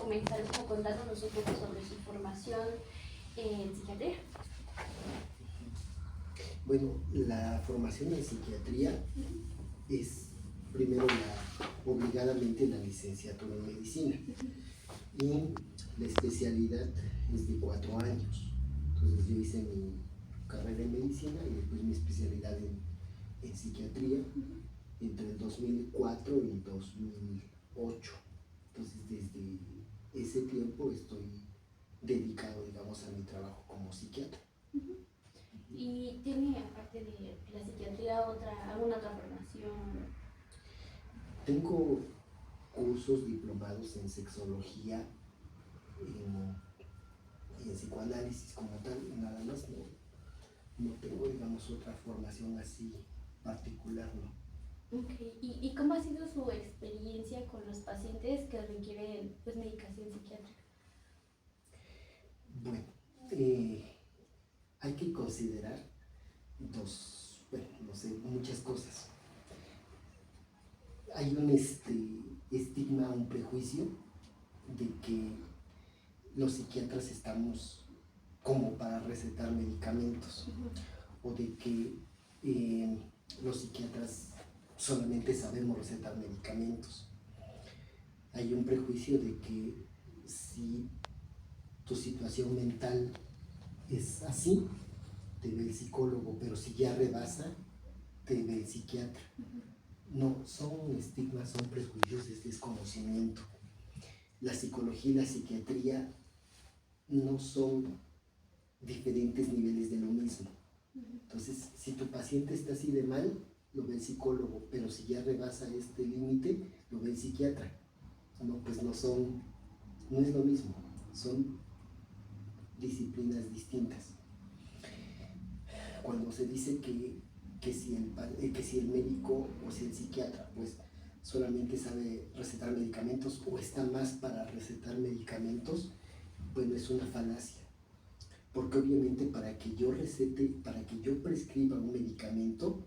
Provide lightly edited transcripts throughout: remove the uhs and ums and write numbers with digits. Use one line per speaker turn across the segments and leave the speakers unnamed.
comenzar contándonos un poco sobre su formación en psiquiatría.
Bueno, la formación en psiquiatría es primero obligadamente la licenciatura en medicina y la especialidad es de 4 años. Entonces yo hice mi carrera en medicina y después mi especialidad en psiquiatría entre el 2004 y 2008. Entonces desde ese tiempo estoy dedicado, digamos, a mi trabajo como psiquiatra.
¿Y tiene, aparte de la psiquiatría, alguna otra formación?
Tengo cursos diplomados en sexología, en psicoanálisis como tal, nada más. No tengo, digamos, otra formación así particular, ¿no?
Okay. ¿Y cómo ha sido su experiencia con los pacientes que requieren pues, medicación psiquiátrica?
Bueno, hay que considerar muchas cosas. Hay un estigma, un prejuicio de que los psiquiatras estamos como para recetar medicamentos, o de que los psiquiatras solamente sabemos recetar medicamentos. Hay un prejuicio de que si tu situación mental es así, te ve el psicólogo, pero si ya rebasa, te ve el psiquiatra. No, son estigmas, son prejuicios, es desconocimiento. La psicología y la psiquiatría no son diferentes niveles de lo mismo. Entonces, si tu paciente está así de mal, lo ve el psicólogo, pero si ya rebasa este límite, lo ve el psiquiatra. No, pues no es lo mismo, son disciplinas distintas. Cuando se dice que si el médico o si el psiquiatra pues solamente sabe recetar medicamentos o está más para recetar medicamentos, bueno, es una falacia. Porque obviamente para que yo prescriba un medicamento,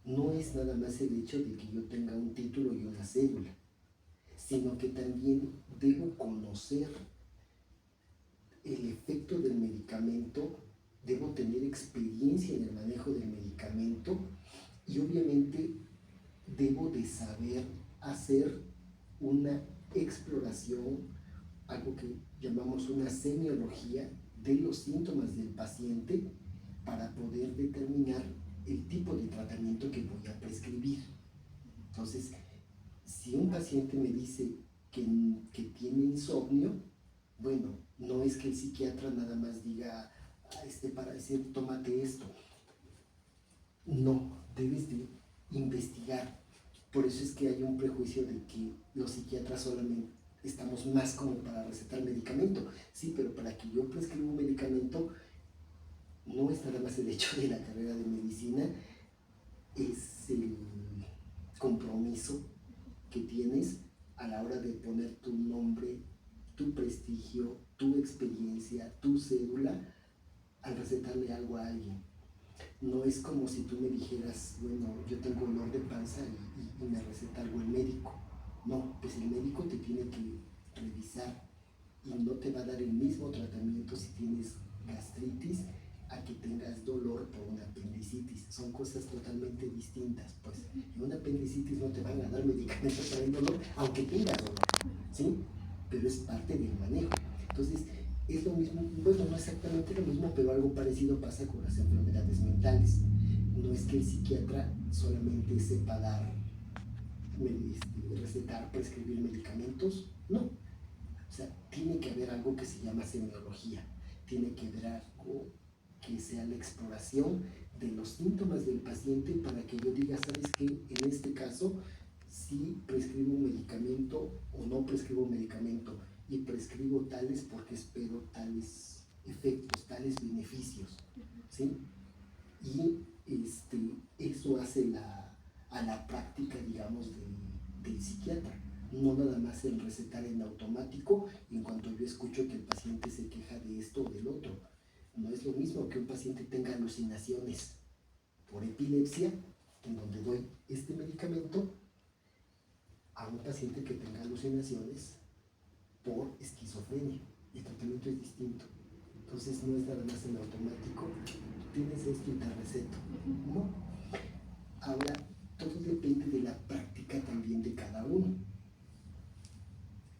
no es nada más el hecho de que yo tenga un título y una cédula, sino que también debo conocer el efecto del medicamento, debo tener experiencia en el manejo del medicamento y obviamente debo de saber hacer una exploración, algo que llamamos una semiología de los síntomas del paciente para poder determinar el tipo de tratamiento que voy a prescribir. Entonces, si un paciente me dice que tiene insomnio, bueno, no es que el psiquiatra nada más diga, para decir, tómate esto. No, debes de investigar. Por eso es que hay un prejuicio de que los psiquiatras solamente estamos más como para recetar medicamento. Sí, pero para que yo prescriba un medicamento, no es nada más el hecho de la carrera de medicina, es el compromiso que tienes a la hora de poner tu nombre, tu prestigio, tu experiencia, tu cédula al recetarle algo a alguien. No es como si tú me dijeras, bueno, yo tengo dolor de panza y me receta algo el médico. No, pues el médico te tiene que revisar y no te va a dar el mismo tratamiento si tienes gastritis a que tengas dolor por una apendicitis. Son cosas totalmente distintas. Pues en una apendicitis no te van a dar medicamentos para el dolor, aunque tengas dolor, ¿sí? Pero es parte del manejo. Entonces, es lo mismo, bueno, no exactamente lo mismo, pero algo parecido pasa con las enfermedades mentales. No es que el psiquiatra solamente sepa recetar, prescribir medicamentos, no. O sea, tiene que haber algo que se llama semiología, tiene que haber algo que sea la exploración de los síntomas del paciente para que yo diga, ¿sabes qué? En este caso, sí prescribo un medicamento o no prescribo un medicamento, y prescribo tales porque espero tales efectos, tales beneficios, ¿sí? Y eso hace a la práctica, digamos, del psiquiatra. No nada más el recetar en automático en cuanto yo escucho que el paciente se queja de esto o del otro. No es lo mismo que un paciente tenga alucinaciones por epilepsia, en donde doy este medicamento, a un paciente que tenga alucinaciones por esquizofrenia. El tratamiento es distinto. Entonces no es nada más en automático, tienes esto y te receto, ¿no? Ahora, todo depende de la práctica también de cada uno.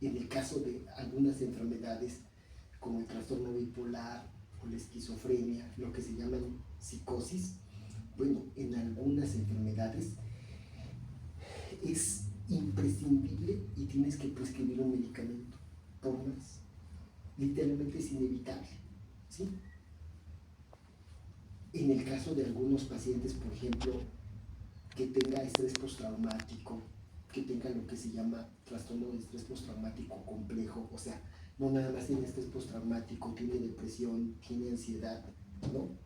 En el caso de algunas enfermedades, como el trastorno bipolar o la esquizofrenia, lo que se llaman psicosis, bueno, en algunas enfermedades es imprescindible y tienes que prescribir un medicamento por más. Literalmente es inevitable, ¿sí? En el caso de algunos pacientes, por ejemplo, que tenga estrés postraumático, que tenga lo que se llama trastorno de estrés postraumático complejo, o sea, no nada más tiene estrés postraumático, tiene depresión, tiene ansiedad, ¿no?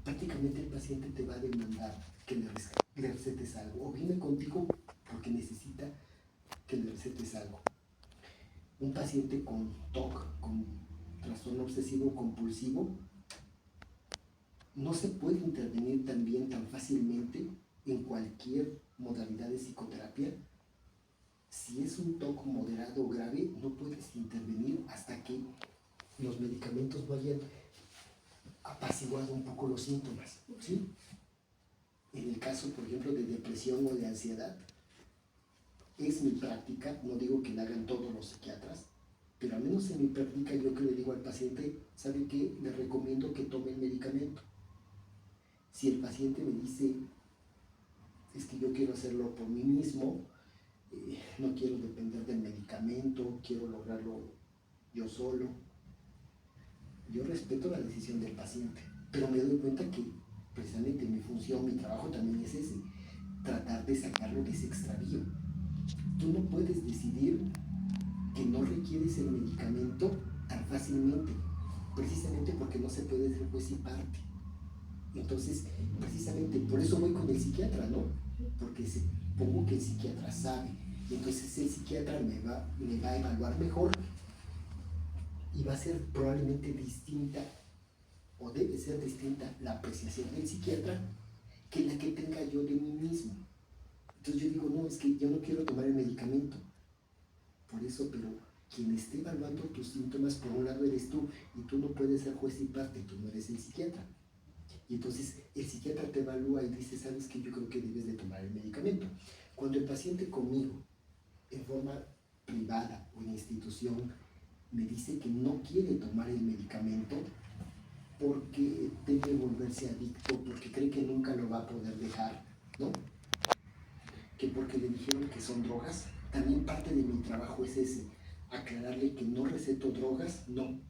Prácticamente el paciente te va a demandar que le recetes algo, o viene contigo porque necesita que le recetes algo. Un paciente con TOC, con trastorno obsesivo compulsivo, no se puede intervenir también tan fácilmente en cualquier modalidad de psicoterapia. Si es un TOC moderado o grave, no puedes intervenir hasta que los medicamentos no hayan apaciguado un poco los síntomas, ¿sí? En el caso, por ejemplo, de depresión o de ansiedad, es mi práctica, no digo que la hagan todos los psiquiatras, pero al menos en mi práctica yo que le digo al paciente, ¿sabe qué? Le recomiendo que tome el medicamento. Si el paciente me dice, es que yo quiero hacerlo por mí mismo, no quiero depender del medicamento, quiero lograrlo yo solo, yo respeto la decisión del paciente, pero me doy cuenta que precisamente mi función, mi trabajo también es ese, tratar de sacarlo de ese extravío. Tú no puedes decidir que no requieres el medicamento tan fácilmente, precisamente porque no se puede ser juez y parte. Entonces, precisamente por eso voy con el psiquiatra, ¿no? Porque supongo que el psiquiatra sabe, y entonces el psiquiatra me va a evaluar mejor y va a ser probablemente distinta, o debe ser distinta la apreciación del psiquiatra que la que tenga yo de mí mismo. Entonces yo digo, no, es que yo no quiero tomar el medicamento. Por eso, pero quien esté evaluando tus síntomas, por un lado eres tú, y tú no puedes ser juez y parte, tú no eres el psiquiatra. Y entonces el psiquiatra te evalúa y dice, sabes que yo creo que debes de tomar el medicamento. Cuando el paciente conmigo, en forma privada o en institución, me dice que no quiere tomar el medicamento porque debe volverse adicto, porque cree que nunca lo va a poder dejar, ¿no? Que porque le dijeron que son drogas, también parte de mi trabajo es ese, aclararle que no receto drogas, no.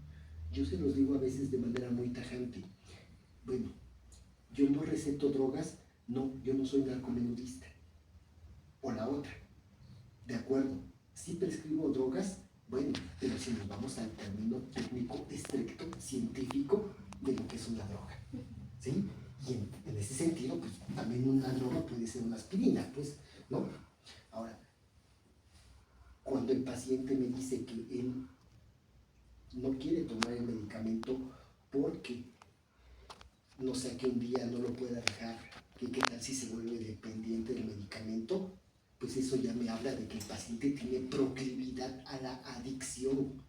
Yo se los digo a veces de manera muy tajante. Bueno, yo no receto drogas, no, yo no soy narcomenudista. O la otra, de acuerdo, sí prescribo drogas, bueno, pero si nos vamos al término técnico, estricto, científico de lo que es una droga, ¿sí? Y en ese sentido, pues también una droga puede ser una aspirina, pues, ¿no? Ahora, cuando el paciente me dice que él no quiere tomar el medicamento porque no sé, que un día no lo pueda dejar, que qué tal si se vuelve dependiente del medicamento, pues eso ya me habla de que el paciente tiene proclividad a la adicción.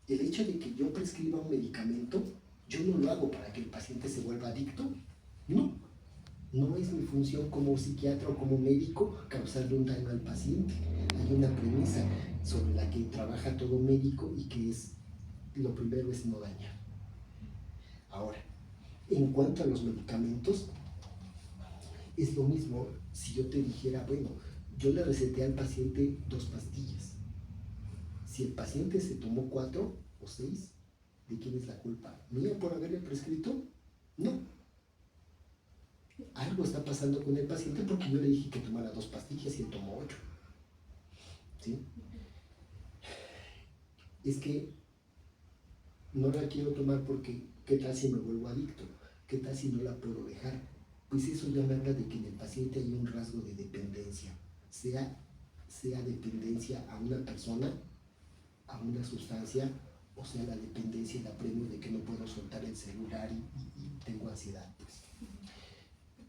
El hecho de que yo prescriba un medicamento, yo no lo hago para que el paciente se vuelva adicto, no. No es mi función como psiquiatra o como médico causarle un daño al paciente. Hay una premisa sobre la que trabaja todo médico y que es, lo primero es no dañar. Ahora, en cuanto a los medicamentos, es lo mismo si yo te dijera, bueno, yo le receté al paciente 2 pastillas. Si el paciente se tomó 4 o 6, ¿de quién es la culpa? ¿Mía por haberle prescrito? No. Algo está pasando con el paciente porque yo le dije que tomara 2 pastillas y él tomó 8. ¿Sí? Es que no la quiero tomar porque ¿qué tal si me vuelvo adicto? ¿Qué tal si no la puedo dejar? Pues eso ya me habla de que en el paciente hay un rasgo de dependencia, sea dependencia a una persona, a una sustancia, o sea la dependencia y el apremio de que no puedo soltar el celular y tengo ansiedad. Pues.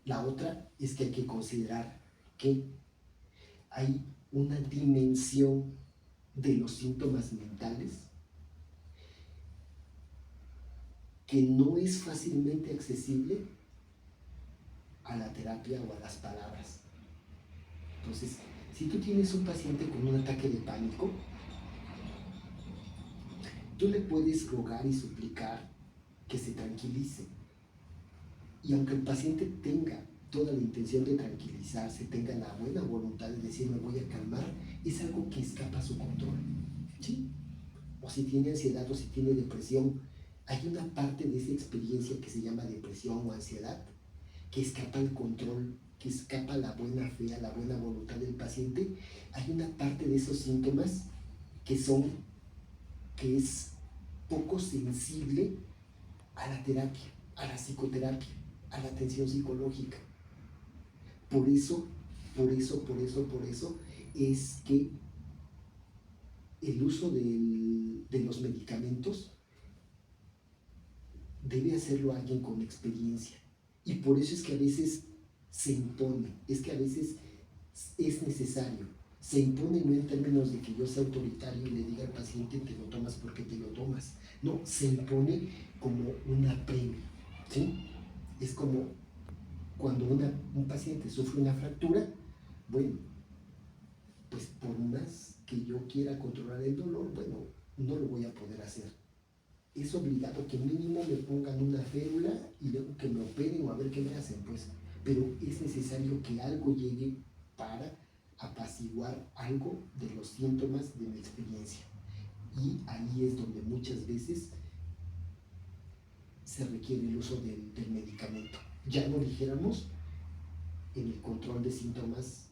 La otra es que hay que considerar que hay una dimensión de los síntomas mentales que no es fácilmente accesible a la terapia o a las palabras. Entonces, si tú tienes un paciente con un ataque de pánico, tú le puedes rogar y suplicar que se tranquilice. Y aunque el paciente tenga toda la intención de tranquilizarse, tenga la buena voluntad de decir me voy a calmar, es algo que escapa a su control. ¿Sí? O si tiene ansiedad o si tiene depresión, hay una parte de esa experiencia que se llama depresión o ansiedad que escapa al control, que escapa a la buena fe, a la buena voluntad del paciente. Hay una parte de esos síntomas que es poco sensible a la terapia, a la psicoterapia, a la atención psicológica. Por eso es que el uso de los medicamentos debe hacerlo alguien con experiencia. Y por eso es que a veces se impone, es que a veces es necesario. Se impone no en términos de que yo sea autoritario y le diga al paciente te lo tomas porque te lo tomas. No, se impone como un apremio, ¿sí? Es como cuando un paciente sufre una fractura, bueno, pues por más que yo quiera controlar el dolor, bueno, no lo voy a poder hacer. Es obligado que mínimo me pongan una férula y luego que me operen o a ver qué me hacen, pues. Pero es necesario que algo llegue para apaciguar algo de los síntomas de mi experiencia. Y ahí es donde muchas veces se requiere el uso del medicamento. Ya no dijéramos en el control de síntomas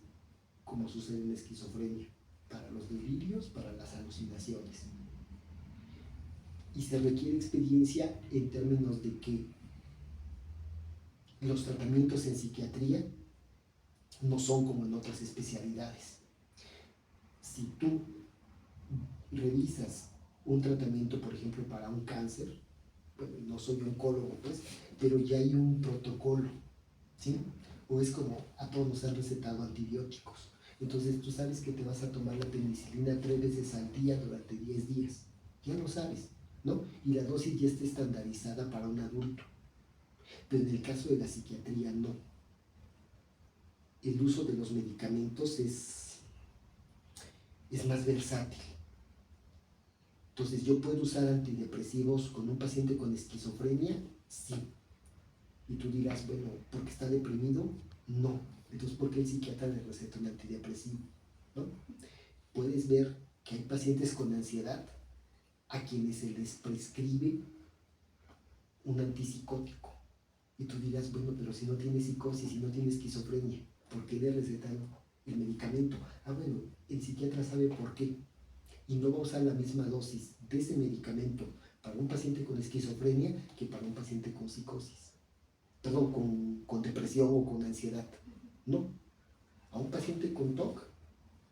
como sucede en la esquizofrenia, para los delirios, para las alucinaciones. Y se requiere experiencia en términos de que los tratamientos en psiquiatría no son como en otras especialidades. Si tú revisas un tratamiento, por ejemplo, para un cáncer, bueno, no soy oncólogo, pues, pero ya hay un protocolo, ¿sí? O es como a todos nos han recetado antibióticos. Entonces tú sabes que te vas a tomar la penicilina 3 veces al día durante 10 días. Ya lo sabes, ¿no? Y la dosis ya está estandarizada para un adulto. Pero en el caso de la psiquiatría no. El uso de los medicamentos es más versátil. Entonces, ¿yo puedo usar antidepresivos con un paciente con esquizofrenia? Sí. Y tú dirás, bueno, ¿porque está deprimido? No. Entonces, ¿por qué el psiquiatra le receta un antidepresivo? ¿No? Puedes ver que hay pacientes con ansiedad a quienes se les prescribe un antipsicótico. Y tú dirás, bueno, pero si no tiene psicosis, si no tiene esquizofrenia, ¿por qué le recetan el medicamento? Ah, bueno, el psiquiatra sabe por qué. Y no va a usar la misma dosis de ese medicamento para un paciente con esquizofrenia que para un paciente con psicosis. Perdón, con depresión o con ansiedad. No. A un paciente con TOC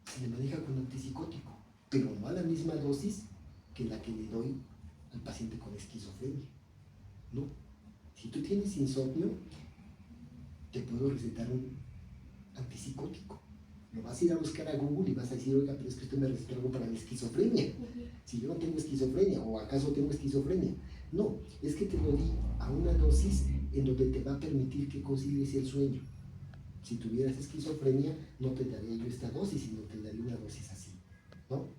se le maneja con antipsicótico, pero no a la misma dosis que la que le doy al paciente con esquizofrenia. No. Si tú tienes insomnio, te puedo recetar un antipsicótico. Lo vas a ir a buscar a Google y vas a decir, oiga, pero es que usted me recetó algo para la esquizofrenia. Si yo no tengo esquizofrenia, o acaso tengo esquizofrenia. No, es que te lo di a una dosis en donde te va a permitir que concilies el sueño. Si tuvieras esquizofrenia, no te daría yo esta dosis, sino te daría una dosis así, ¿no?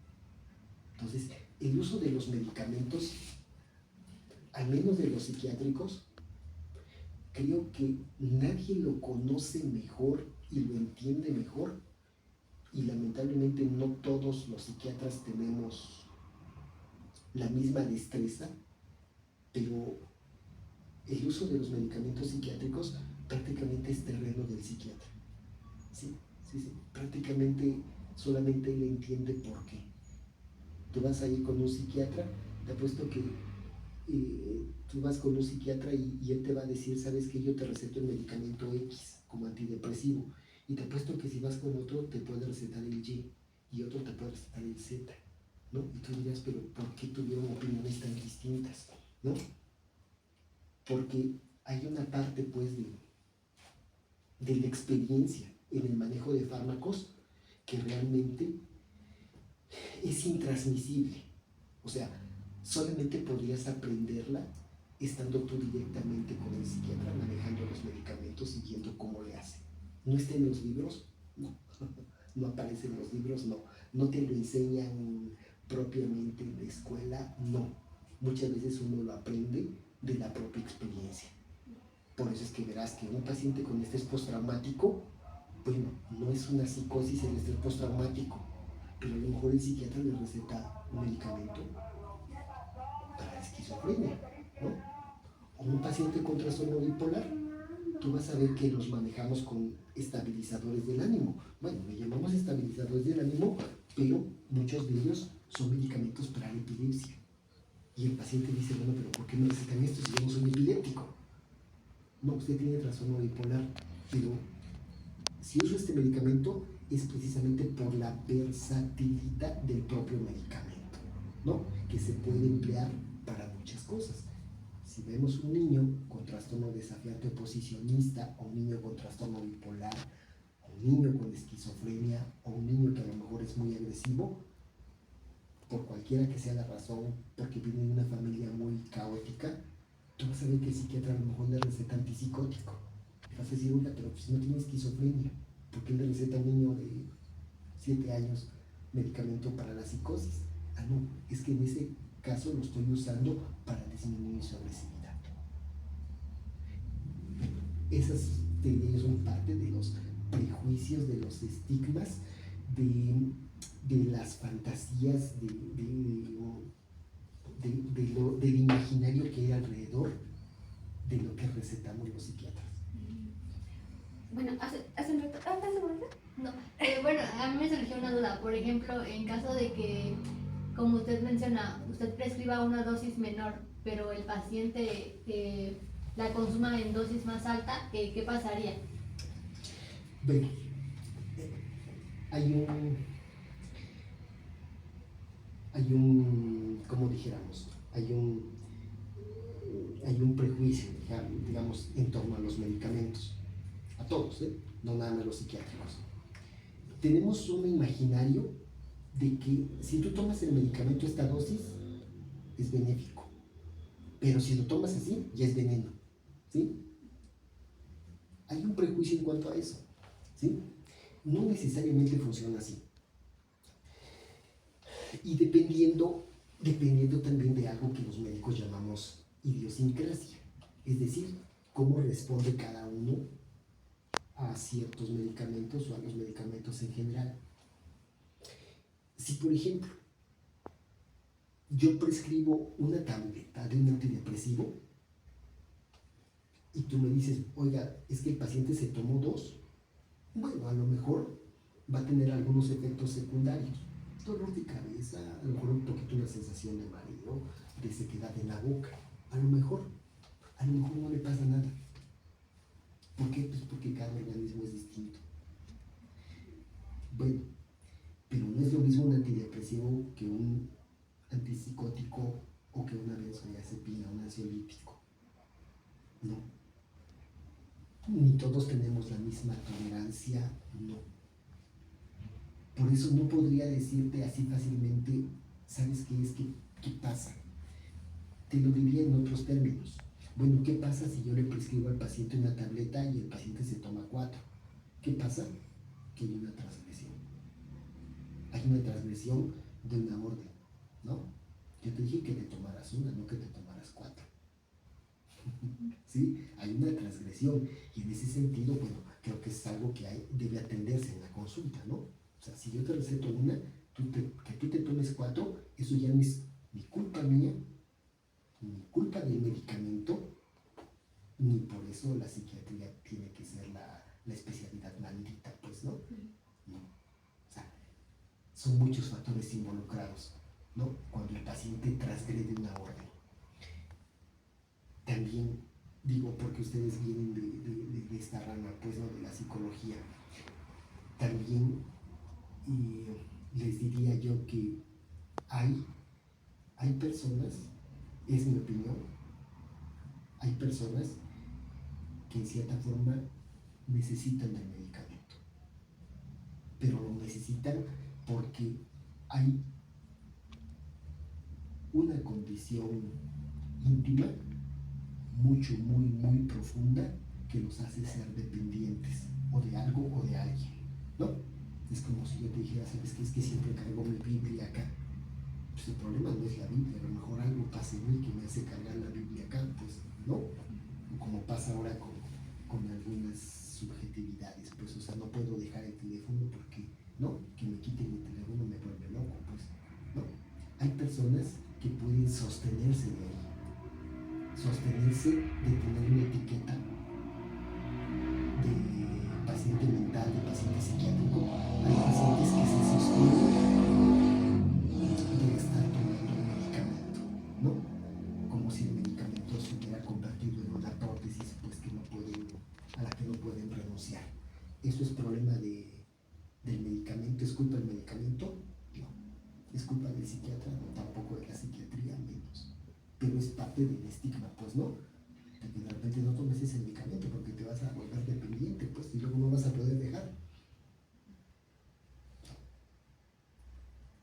Entonces, el uso de los medicamentos, al menos de los psiquiátricos, creo que nadie lo conoce mejor y lo entiende mejor, y lamentablemente no todos los psiquiatras tenemos la misma destreza, pero el uso de los medicamentos psiquiátricos prácticamente es terreno del psiquiatra. Sí, sí, sí. Prácticamente solamente él entiende por qué. Tú vas a ir con un psiquiatra, te apuesto que tú vas con un psiquiatra y él te va a decir, sabes que yo te receto el medicamento X como antidepresivo, y te apuesto que si vas con otro te puede recetar el Y y otro te puede recetar el Z, ¿no? Y tú dirás, pero ¿por qué tuvieron opiniones tan distintas? ¿No? Porque hay una parte pues de la experiencia en el manejo de fármacos que realmente es intransmisible. O sea, solamente podrías aprenderla estando tú directamente con el psiquiatra, manejando los medicamentos y viendo cómo le hace. ¿No está en los libros? No. No aparece en los libros, no. No te lo enseñan propiamente en la escuela, no. Muchas veces uno lo aprende de la propia experiencia. Por eso es que verás que un paciente con estrés postraumático, bueno, no es una psicosis el estrés postraumático, pero a lo mejor el psiquiatra le receta un medicamento para la esquizofrenia, ¿no? O un paciente con trastorno bipolar, tú vas a ver que los manejamos con estabilizadores del ánimo. Bueno, le llamamos estabilizadores del ánimo, pero muchos de ellos son medicamentos para la epilepsia. Y el paciente dice, bueno, pero ¿por qué me recetan esto si yo no soy epiléptico? No, usted tiene trastorno bipolar, pero si uso este medicamento es precisamente por la versatilidad del propio medicamento, ¿no? Que se puede emplear para muchas cosas. Si vemos un niño con trastorno desafiante oposicionista, o un niño con trastorno bipolar, o un niño con esquizofrenia, o un niño que a lo mejor es muy agresivo, por cualquiera que sea la razón, porque viene de una familia muy caótica, tú vas a ver que el psiquiatra a lo mejor le receta antipsicótico. Y vas a decir, oiga, pero pues no tiene esquizofrenia, ¿por qué le receta a un niño de 7 años medicamento para la psicosis? Ah, no, es que en ese caso lo estoy usando para disminuir su agresividad. Esas son parte de los prejuicios, de los estigmas, de las fantasías, del imaginario que hay alrededor de lo que recetamos los psiquiatras.
Bueno, hace un rato, ¿estás segura?
No, bueno, a mí me surgió una duda. Por ejemplo, en caso de que, como usted menciona, usted prescriba una dosis menor, pero el paciente la consuma en dosis más alta, ¿qué pasaría?
Bueno, como dijéramos, hay un prejuicio, digamos, en torno a los medicamentos, a todos, no nada más los psiquiátricos. Tenemos un imaginario de que si tú tomas el medicamento esta dosis, es benéfico, pero si lo tomas así, ya es veneno, ¿sí? Hay un prejuicio en cuanto a eso, ¿sí? No necesariamente funciona así. Y dependiendo también de algo que los médicos llamamos idiosincrasia, es decir, cómo responde cada uno a ciertos medicamentos o a los medicamentos en general. Si, por ejemplo, yo prescribo una tableta de un antidepresivo y tú me dices, oiga, es que el paciente se tomó 2, bueno, a lo mejor va a tener algunos efectos secundarios, dolor de cabeza, a lo mejor un poquito una sensación de mareo, de sequedad en la boca, a lo mejor no le pasa nada. ¿Por qué? Pues porque cada organismo es distinto. Bueno, pero no es lo mismo un antidepresivo que un antipsicótico o que una benzodiazepina, un ansiolítico. No. Ni todos tenemos la misma tolerancia, no. Por eso no podría decirte así fácilmente, ¿sabes qué es? ¿Qué pasa? Te lo diría en otros términos. Bueno, ¿qué pasa si yo le prescribo al paciente una tableta y el paciente se toma 4? ¿Qué pasa? Que hay una transgresión. Hay una transgresión de una orden, ¿no? Yo te dije que te tomaras una, no que te tomaras 4. ¿Sí? Hay una transgresión y en ese sentido, bueno, creo que es algo que debe atenderse en la consulta, ¿no? O sea, si yo te receto una, que tú te tomes 4, eso ya no es ni culpa mía, ni culpa del medicamento, ni por eso la psiquiatría tiene que ser la especialidad maldita, pues, ¿no? No. O sea, son muchos factores involucrados, ¿no? Cuando el paciente transgrede una orden. También digo, porque ustedes vienen de esta rama, pues, ¿no? De la psicología. También les diría yo que hay personas, es mi opinión, hay personas que en cierta forma necesitan del medicamento, pero lo necesitan porque hay una condición íntima, mucho, muy profunda, que los hace ser dependientes o de algo o de alguien, ¿no? Es como si yo te dijera, ¿sabes qué? Es que siempre cargo mi Biblia acá. Pues el problema no es la Biblia, a lo mejor algo pasa en mí que me hace cargar la Biblia acá, pues, ¿no? Como pasa ahora con algunas subjetividades, pues, o sea, no puedo dejar el teléfono porque, ¿no? Que me quiten el teléfono me vuelve loco, pues, ¿no? Hay personas que pueden sostenerse de ahí, sostenerse de tener una etiqueta de paciente mental, de paciente psiquiátrico. Hay pacientes que se sostienen de estar tomando un medicamento, ¿no? Como si el medicamento se hubiera convertido en una prótesis, pues que no pueden, a la que no pueden renunciar. ¿Eso es problema del medicamento? ¿Es culpa del medicamento? No. ¿Es culpa del psiquiatra? No, tampoco de la psiquiatría, menos. Pero es parte del estigma, pues, ¿no? De que de repente no tomes ese medicamento porque te vas a volver dependiente, pues, y luego no vas a poder dejar.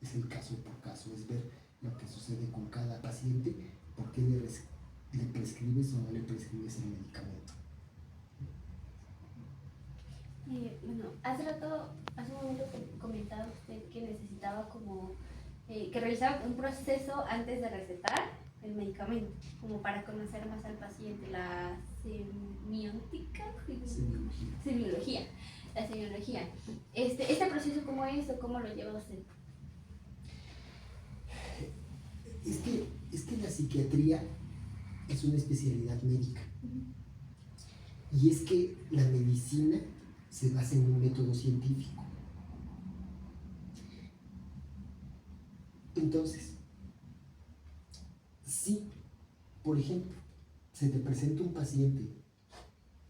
Es el caso por caso, es ver lo que sucede con cada paciente, por qué le prescribes o no le prescribes el medicamento.
Bueno, hace un momento comentaba usted que necesitaba como que realizar un proceso antes de recetar el medicamento, como para conocer más al paciente, la semiótica, semiología, la semiología. Este proceso, ¿cómo es o cómo lo lleva usted?
Es que la psiquiatría es una especialidad médica. Y es que la medicina se basa en un método científico. Entonces, si, por ejemplo, se te presenta un paciente,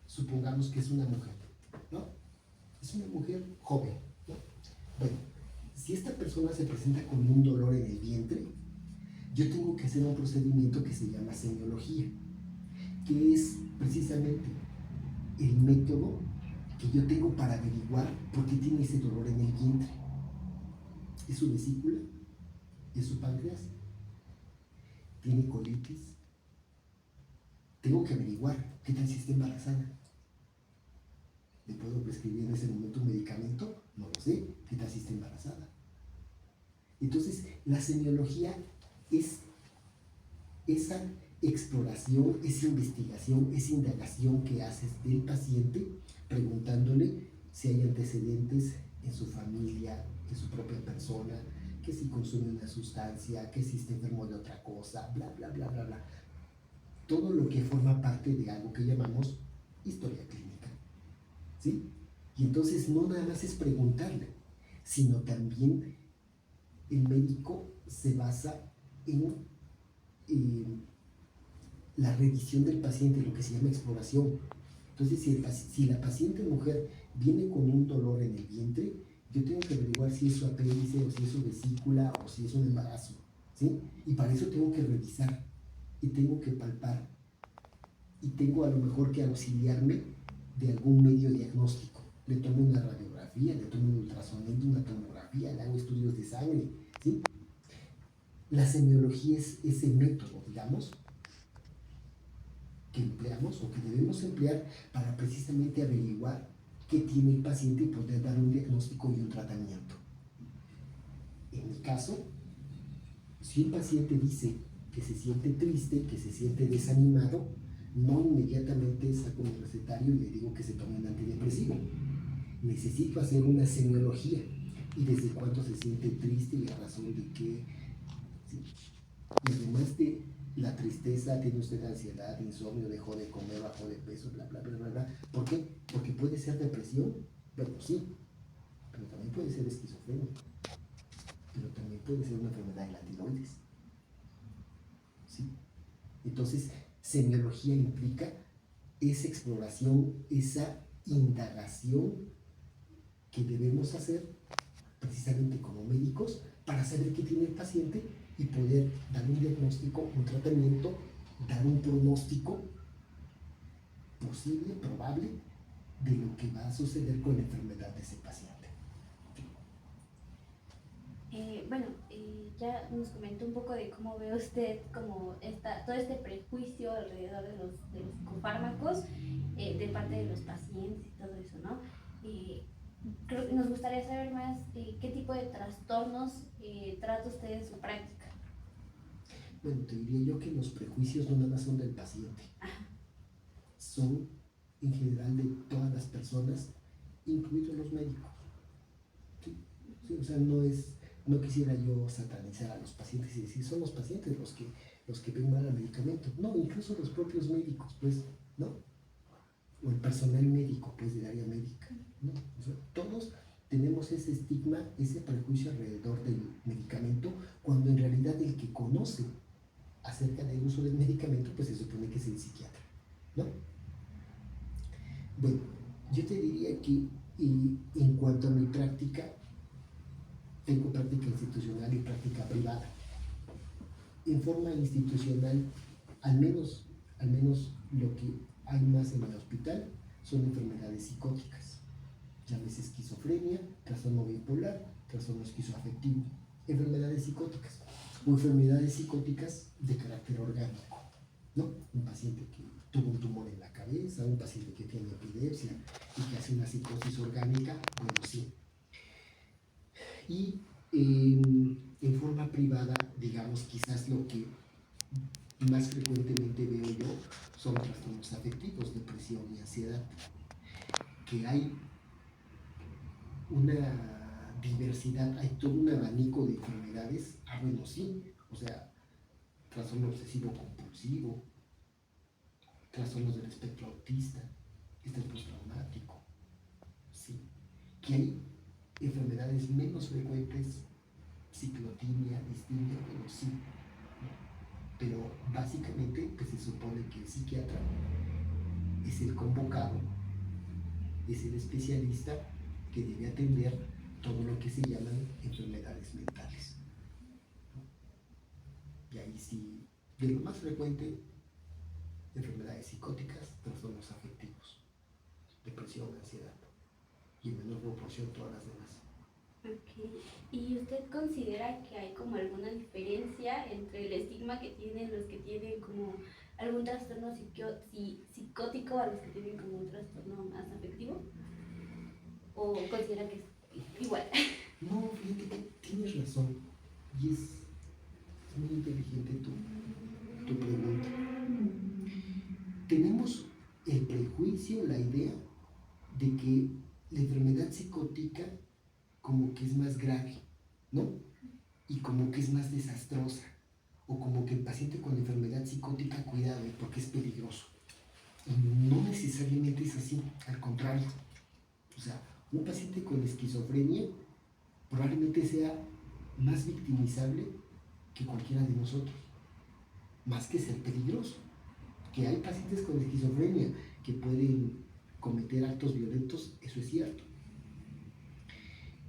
supongamos que es una mujer, ¿no? Es una mujer joven, ¿no? Bueno, si esta persona se presenta con un dolor en el vientre, yo tengo que hacer un procedimiento que se llama semiología, que es precisamente el método que yo tengo para averiguar por qué tiene ese dolor en el vientre. ¿Es su vesícula? ¿Es su páncreas? ¿Tiene colitis? Tengo que averiguar qué tal si está embarazada. ¿Le puedo prescribir en ese momento un medicamento? No lo sé. ¿Qué tal si está embarazada? Entonces, la semiología es esa exploración, esa investigación, esa indagación que haces del paciente, preguntándole si hay antecedentes en su familia, en su propia persona, que si consume una sustancia, que si está enfermo de otra cosa, bla, bla, bla, bla, bla. Todo lo que forma parte de algo que llamamos historia clínica, ¿sí? Y entonces no nada más es preguntarle, sino también el médico se basa en la revisión del paciente, lo que se llama exploración. Entonces, si la paciente mujer viene con un dolor en el vientre, yo tengo que averiguar si es su apéndice o si es su vesícula o si es un embarazo, ¿sí? Y para eso tengo que revisar y tengo que palpar y tengo a lo mejor que auxiliarme de algún medio diagnóstico. Le tomo una radiografía, le tomo un ultrasonido, una tomografía, le hago estudios de sangre, ¿sí? La semiología es ese método, digamos, que empleamos o que debemos emplear para precisamente averiguar qué tiene el paciente y poder dar un diagnóstico y un tratamiento. En mi caso, si el paciente dice que se siente triste, que se siente desanimado, no inmediatamente saco mi recetario y le digo que se tome un antidepresivo. Necesito hacer una semiología y desde cuándo se siente triste y la razón de qué. ¿Sí? Y además de la tristeza, tiene usted ansiedad, insomnio, dejó de comer, bajó de peso, bla, bla, bla, bla, bla. ¿Por qué? Porque puede ser depresión, bueno, sí, pero también puede ser esquizofrenia, pero también puede ser una enfermedad de la tiroides. ¿Sí? Entonces, semiología implica esa exploración, esa indagación que debemos hacer precisamente como médicos para saber qué tiene el paciente y poder dar un diagnóstico, un tratamiento, dar un pronóstico posible, probable, de lo que va a suceder con la enfermedad de ese paciente.
Ya nos comentó un poco de cómo ve usted como todo este prejuicio alrededor de los psicofármacos de parte de los pacientes y todo eso, ¿no? Eh, Creo que nos gustaría saber más qué tipo de trastornos trata usted en su práctica.
Bueno, te diría yo que los prejuicios no nada más son del paciente, son en general de todas las personas, incluidos los médicos. ¿Sí? Sí, o sea, no quisiera yo satanizar a los pacientes y decir, son los pacientes los que ven mal al medicamento. No, incluso los propios médicos, pues, ¿no? O el personal médico, pues, del área médica, ¿no? O sea, todos tenemos ese estigma, ese prejuicio alrededor del medicamento, cuando en realidad el que conoce acerca del uso del medicamento, pues se supone que es el psiquiatra, ¿no? Bueno, yo te diría que en cuanto a mi práctica, tengo práctica institucional y práctica privada. En forma institucional, al menos lo que hay más en el hospital son enfermedades psicóticas, llámese esquizofrenia, trastorno bipolar, trastorno esquizoafectivo, enfermedades psicóticas o enfermedades psicóticas de carácter orgánico, ¿no? Un paciente que tuvo un tumor en la cabeza, un paciente que tiene epilepsia y que hace una psicosis orgánica, bueno, sí. Y en forma privada, digamos, quizás lo que más frecuentemente veo yo son trastornos afectivos, depresión y ansiedad, que hay una diversidad, hay todo un abanico de enfermedades, bueno, sí, o sea, trastorno obsesivo compulsivo, trastornos del espectro autista, estrés postraumático, sí, que hay enfermedades menos frecuentes, ciclotimia, distimia, bueno, sí, pero básicamente pues se supone que el psiquiatra es el convocado, es el especialista que debe atender todo lo que se llaman enfermedades mentales. Y ahí sí, de lo más frecuente, enfermedades psicóticas, trastornos afectivos, depresión, ansiedad, y en menor proporción todas las demás.
Okay. ¿Y usted considera que hay como alguna diferencia entre el estigma que tienen los que tienen como algún trastorno psicótico a los que tienen como un trastorno más afectivo? ¿O considera que es igual?
No, fíjate que tienes razón, y es muy inteligente tu pregunta. Tenemos el prejuicio, la idea de que la enfermedad psicótica como que es más grave, ¿no? Y como que es más desastrosa, o como que el paciente con enfermedad psicótica, cuidado, porque es peligroso. Y no necesariamente es así, al contrario. O sea, un paciente con esquizofrenia probablemente sea más victimizable que cualquiera de nosotros, más que ser peligroso. Que hay pacientes con esquizofrenia que pueden cometer actos violentos, eso es cierto.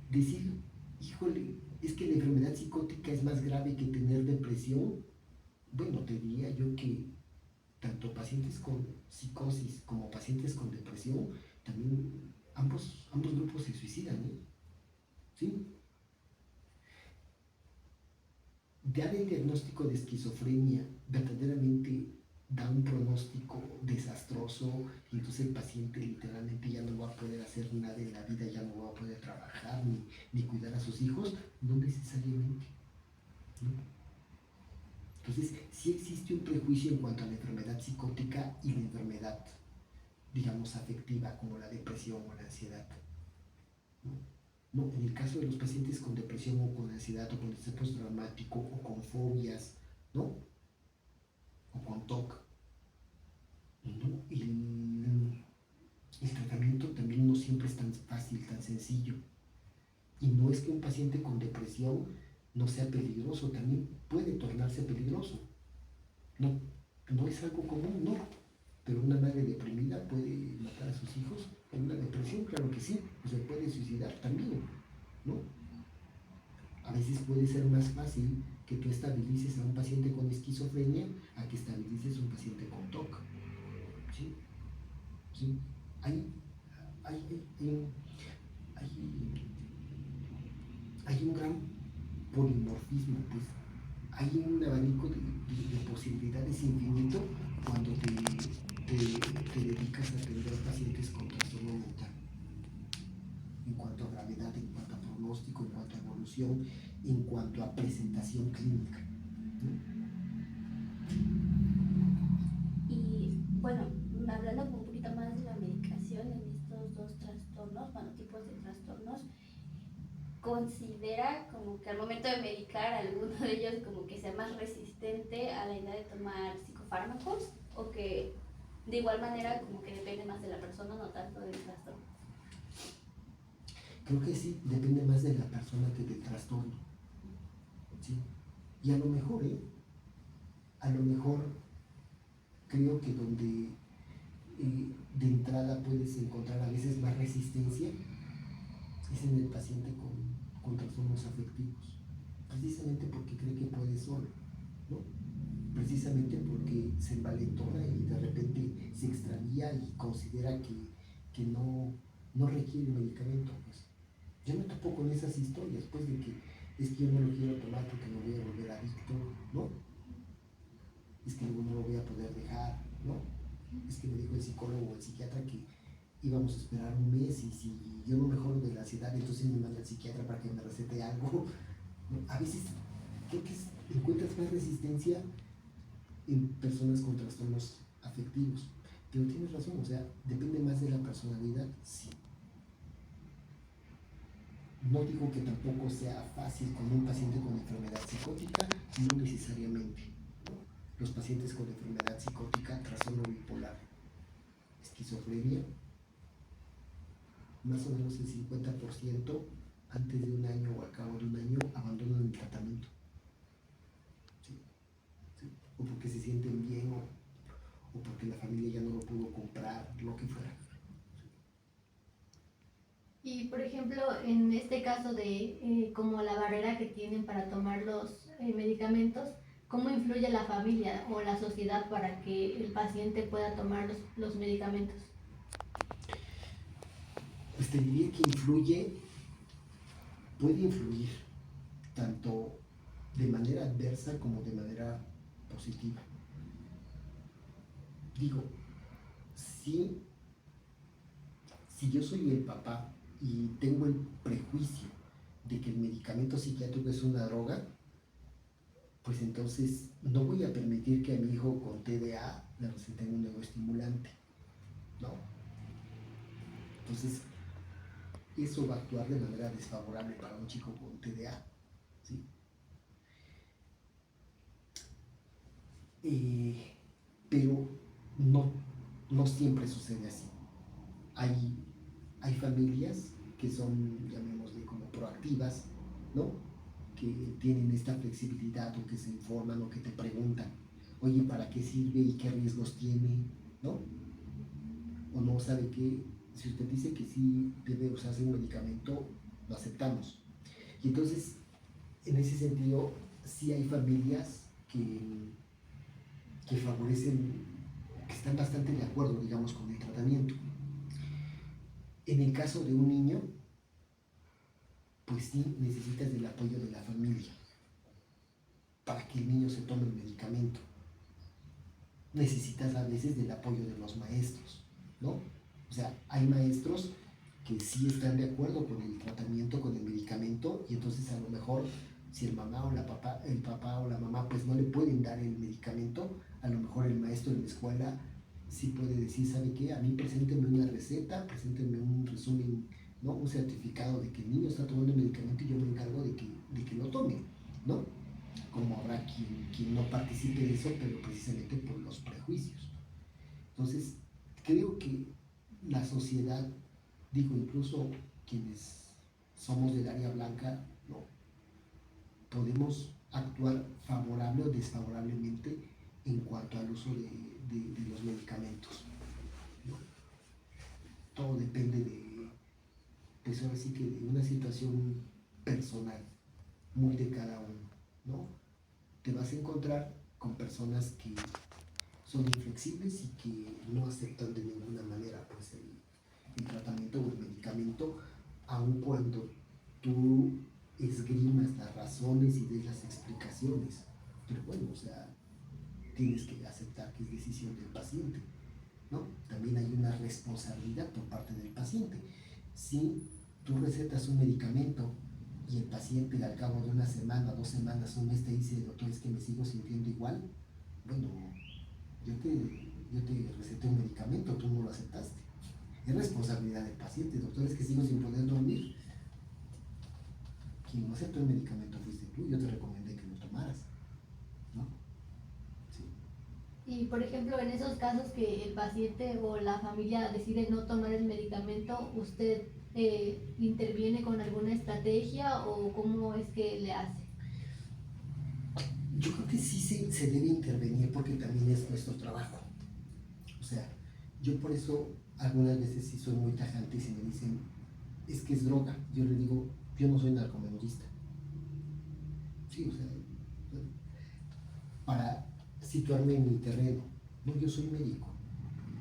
Decir, híjole, es que la enfermedad psicótica es más grave que tener depresión, bueno, te diría yo que tanto pacientes con psicosis como pacientes con depresión, también ambos grupos se suicidan, ¿eh? ¿Sí? Dar el diagnóstico de esquizofrenia verdaderamente da un pronóstico desastroso y entonces el paciente literalmente ya no va a poder hacer nada en la vida, ya no va a poder trabajar ni cuidar a sus hijos, no necesariamente, ¿no? Entonces sí existe un prejuicio en cuanto a la enfermedad psicótica y la enfermedad, digamos, afectiva como la depresión o la ansiedad, ¿no? No, en el caso de los pacientes con depresión o con ansiedad o con estrés postraumático o con fobias, ¿no? O con TOC, ¿no? El tratamiento también no siempre es tan fácil, tan sencillo. Y no es que un paciente con depresión no sea peligroso, también puede tornarse peligroso. No es algo común, no. Pero una madre deprimida puede matar a sus hijos en una depresión, claro que sí, o se puede suicidar también, ¿no? A veces puede ser más fácil que tú estabilices a un paciente con esquizofrenia a que estabilices a un paciente con TOC, ¿sí? ¿Sí? Hay un gran polimorfismo, pues hay un abanico de posibilidades infinito cuando te dedicas a atender pacientes con trastorno mental, en cuanto a gravedad, en cuanto a pronóstico, en cuanto a evolución, en cuanto a presentación clínica, ¿no?
Y bueno, hablando un poquito más de la medicación en estos dos trastornos, bueno, tipos de trastornos, ¿considera como que al momento de medicar alguno de ellos como que sea más resistente a la idea de tomar psicofármacos o que de igual manera como que depende más de la persona, no tanto del trastorno?
Creo que sí, depende más de la persona que del trastorno, ¿sí? Y a lo mejor, creo que donde de entrada puedes encontrar a veces más resistencia es en el paciente con trastornos afectivos, precisamente porque cree que puede solo, ¿no? Precisamente porque se envalentona y de repente se extravía y considera que no requiere medicamento, pues. Yo me topo con esas historias, pues, de que es que yo no lo quiero tomar porque me voy a volver adicto, ¿no? Es que luego no lo voy a poder dejar, ¿no? Es que me dijo el psicólogo o el psiquiatra que íbamos a esperar un mes y si yo no mejoro de la ansiedad, entonces me manda al psiquiatra para que me recete algo, ¿no? A veces creo que encuentras más resistencia en personas con trastornos afectivos, pero tienes razón, o sea, depende más de la personalidad, sí. No digo que tampoco sea fácil con un paciente con enfermedad psicótica, no necesariamente, ¿no? Los pacientes con enfermedad psicótica, trastorno bipolar, esquizofrenia, más o menos el 50% antes de un año o al cabo de un año abandonan el tratamiento, ¿sí? ¿Sí? O porque se sienten bien o porque la familia ya no lo pudo comprar, lo que fuera.
Y por ejemplo, en este caso de como la barrera que tienen para tomar los medicamentos, ¿cómo influye la familia o la sociedad para que el paciente pueda tomar los medicamentos?
Pues te diría que puede influir tanto de manera adversa como de manera positiva. Digo, si yo soy el papá y tengo el prejuicio de que el medicamento psiquiátrico es una droga, pues entonces no voy a permitir que a mi hijo con TDA le receten un neuroestimulante, ¿no? Entonces, eso va a actuar de manera desfavorable para un chico con TDA, ¿sí? Pero no siempre sucede así. Hay familias que son, llamémosle, como proactivas, ¿no? Que tienen esta flexibilidad o que se informan o que te preguntan, oye, ¿para qué sirve y qué riesgos tiene? ¿No? O no sabe que si usted dice que sí debe usarse un medicamento, lo aceptamos. Y entonces, en ese sentido, sí hay familias que favorecen, que están bastante de acuerdo, digamos, con el tratamiento. En el caso de un niño, pues sí necesitas del apoyo de la familia para que el niño se tome el medicamento. Necesitas a veces del apoyo de los maestros, ¿no? O sea, hay maestros que sí están de acuerdo con el tratamiento, con el medicamento, y entonces a lo mejor si el papá o la mamá pues no le pueden dar el medicamento, a lo mejor el maestro en la escuela sí puede decir, ¿sabe qué? A mí preséntenme una receta, preséntenme un resumen, ¿no? Un certificado de que el niño está tomando el medicamento y yo me encargo de que lo tome, ¿no? Como habrá quien no participe de eso, pero precisamente por los prejuicios. Entonces, creo que la sociedad, digo, incluso quienes somos del área blanca, ¿no? Podemos actuar favorable o desfavorablemente en cuanto al uso de los medicamentos, ¿no? Todo depende pues ahora sí que de una situación personal, muy de cada uno, ¿no? Te vas a encontrar con personas que son inflexibles y que no aceptan de ninguna manera pues el tratamiento o el medicamento, aun cuando tú esgrimas las razones y des las explicaciones. Pero bueno, o sea, tienes que aceptar que es decisión del paciente, ¿no? También hay una responsabilidad por parte del paciente. Si tú recetas un medicamento y el paciente al cabo de una semana, 2 semanas, un mes te dice, doctor, es que me sigo sintiendo igual, bueno, yo te receté un medicamento, tú no lo aceptaste. Es responsabilidad del paciente, doctor, es que sigo sin poder dormir. Quien no aceptó el medicamento fuiste tú, yo te recomendé que lo tomaras, ¿no? Sí.
Y por ejemplo, en esos casos que el paciente o la familia decide no tomar el medicamento, ¿usted interviene con alguna estrategia o cómo es que le hace?
Yo creo que sí se debe intervenir porque también es nuestro trabajo. O sea, yo por eso algunas veces sí soy muy tajante y si me dicen, es que es droga, yo le digo, yo no soy narcomenudista. Sí, o sea, para situarme en mi terreno, no, yo soy médico,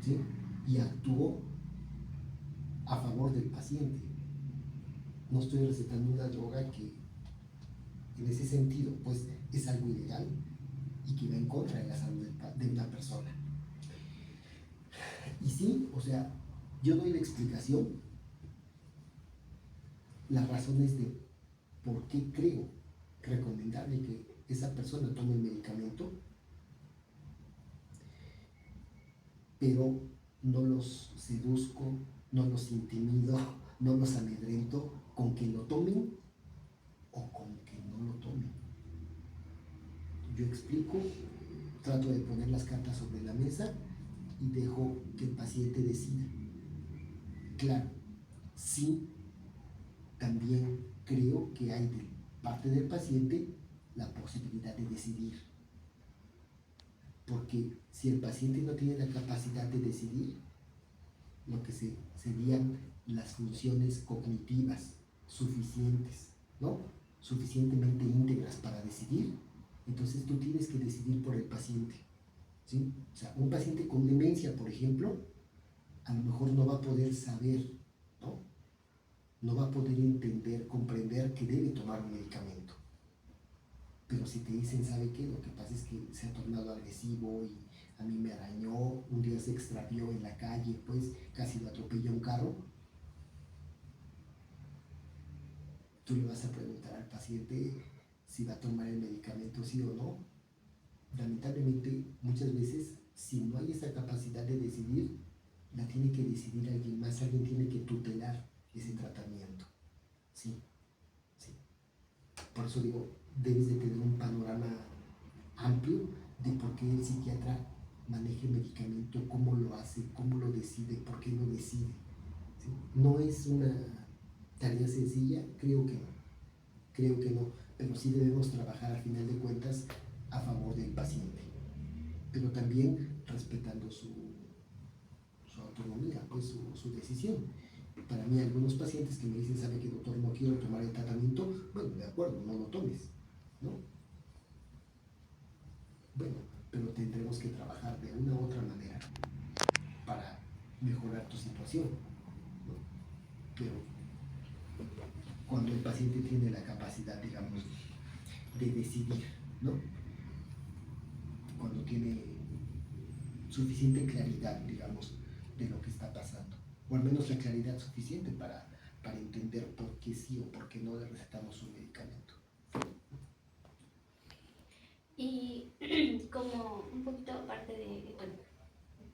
¿sí? Y actúo a favor del paciente. No estoy recetando una droga que en ese sentido pues es algo ilegal y que va en contra de la salud de una persona. Y sí, o sea, yo doy la explicación, las razones de por qué creo recomendable que esa persona tome el medicamento, pero no los seduzco, no los intimido, no los amedrento con que lo tomen o con que no lo tomen. Yo explico, trato de poner las cartas sobre la mesa y dejo que el paciente decida. Claro, sí, también creo que hay de parte del paciente la posibilidad de decidir. Porque si el paciente no tiene la capacidad de decidir, lo que serían las funciones cognitivas suficientes, ¿no? Suficientemente íntegras para decidir, entonces tú tienes que decidir por el paciente, ¿sí? O sea, un paciente con demencia, por ejemplo, a lo mejor no va a poder saber, ¿no? No va a poder entender, comprender que debe tomar un medicamento. Pero si te dicen, ¿sabe qué? Lo que pasa es que se ha tornado agresivo y a mí me arañó, un día se extravió en la calle, pues casi lo atropelló un carro. Tú le vas a preguntar al paciente si va a tomar el medicamento sí o no. Lamentablemente, muchas veces, si no hay esa capacidad de decidir, la tiene que decidir alguien más, alguien tiene que tutelar ese tratamiento. Sí, sí. Por eso digo, debes de tener un panorama amplio de por qué el psiquiatra maneja el medicamento, cómo lo hace, cómo lo decide, por qué lo decide. ¿Sí? No es una tarea sencilla, creo que no, pero sí debemos trabajar al final de cuentas a favor del paciente, pero también respetando su autonomía, pues su decisión. Para mí, algunos pacientes que me dicen, ¿sabe qué, doctor? No quiero tomar el tratamiento. Bueno, de acuerdo, no lo tomes, ¿no? Bueno, pero tendremos que trabajar de una u otra manera para mejorar tu situación, ¿no? Pero cuando el paciente tiene la capacidad, digamos, de decidir, ¿no? Cuando tiene suficiente claridad, digamos, de lo que está pasando, o al menos la claridad suficiente para entender por qué sí o por qué no le recetamos un medicamento.
Y como un poquito aparte de, bueno,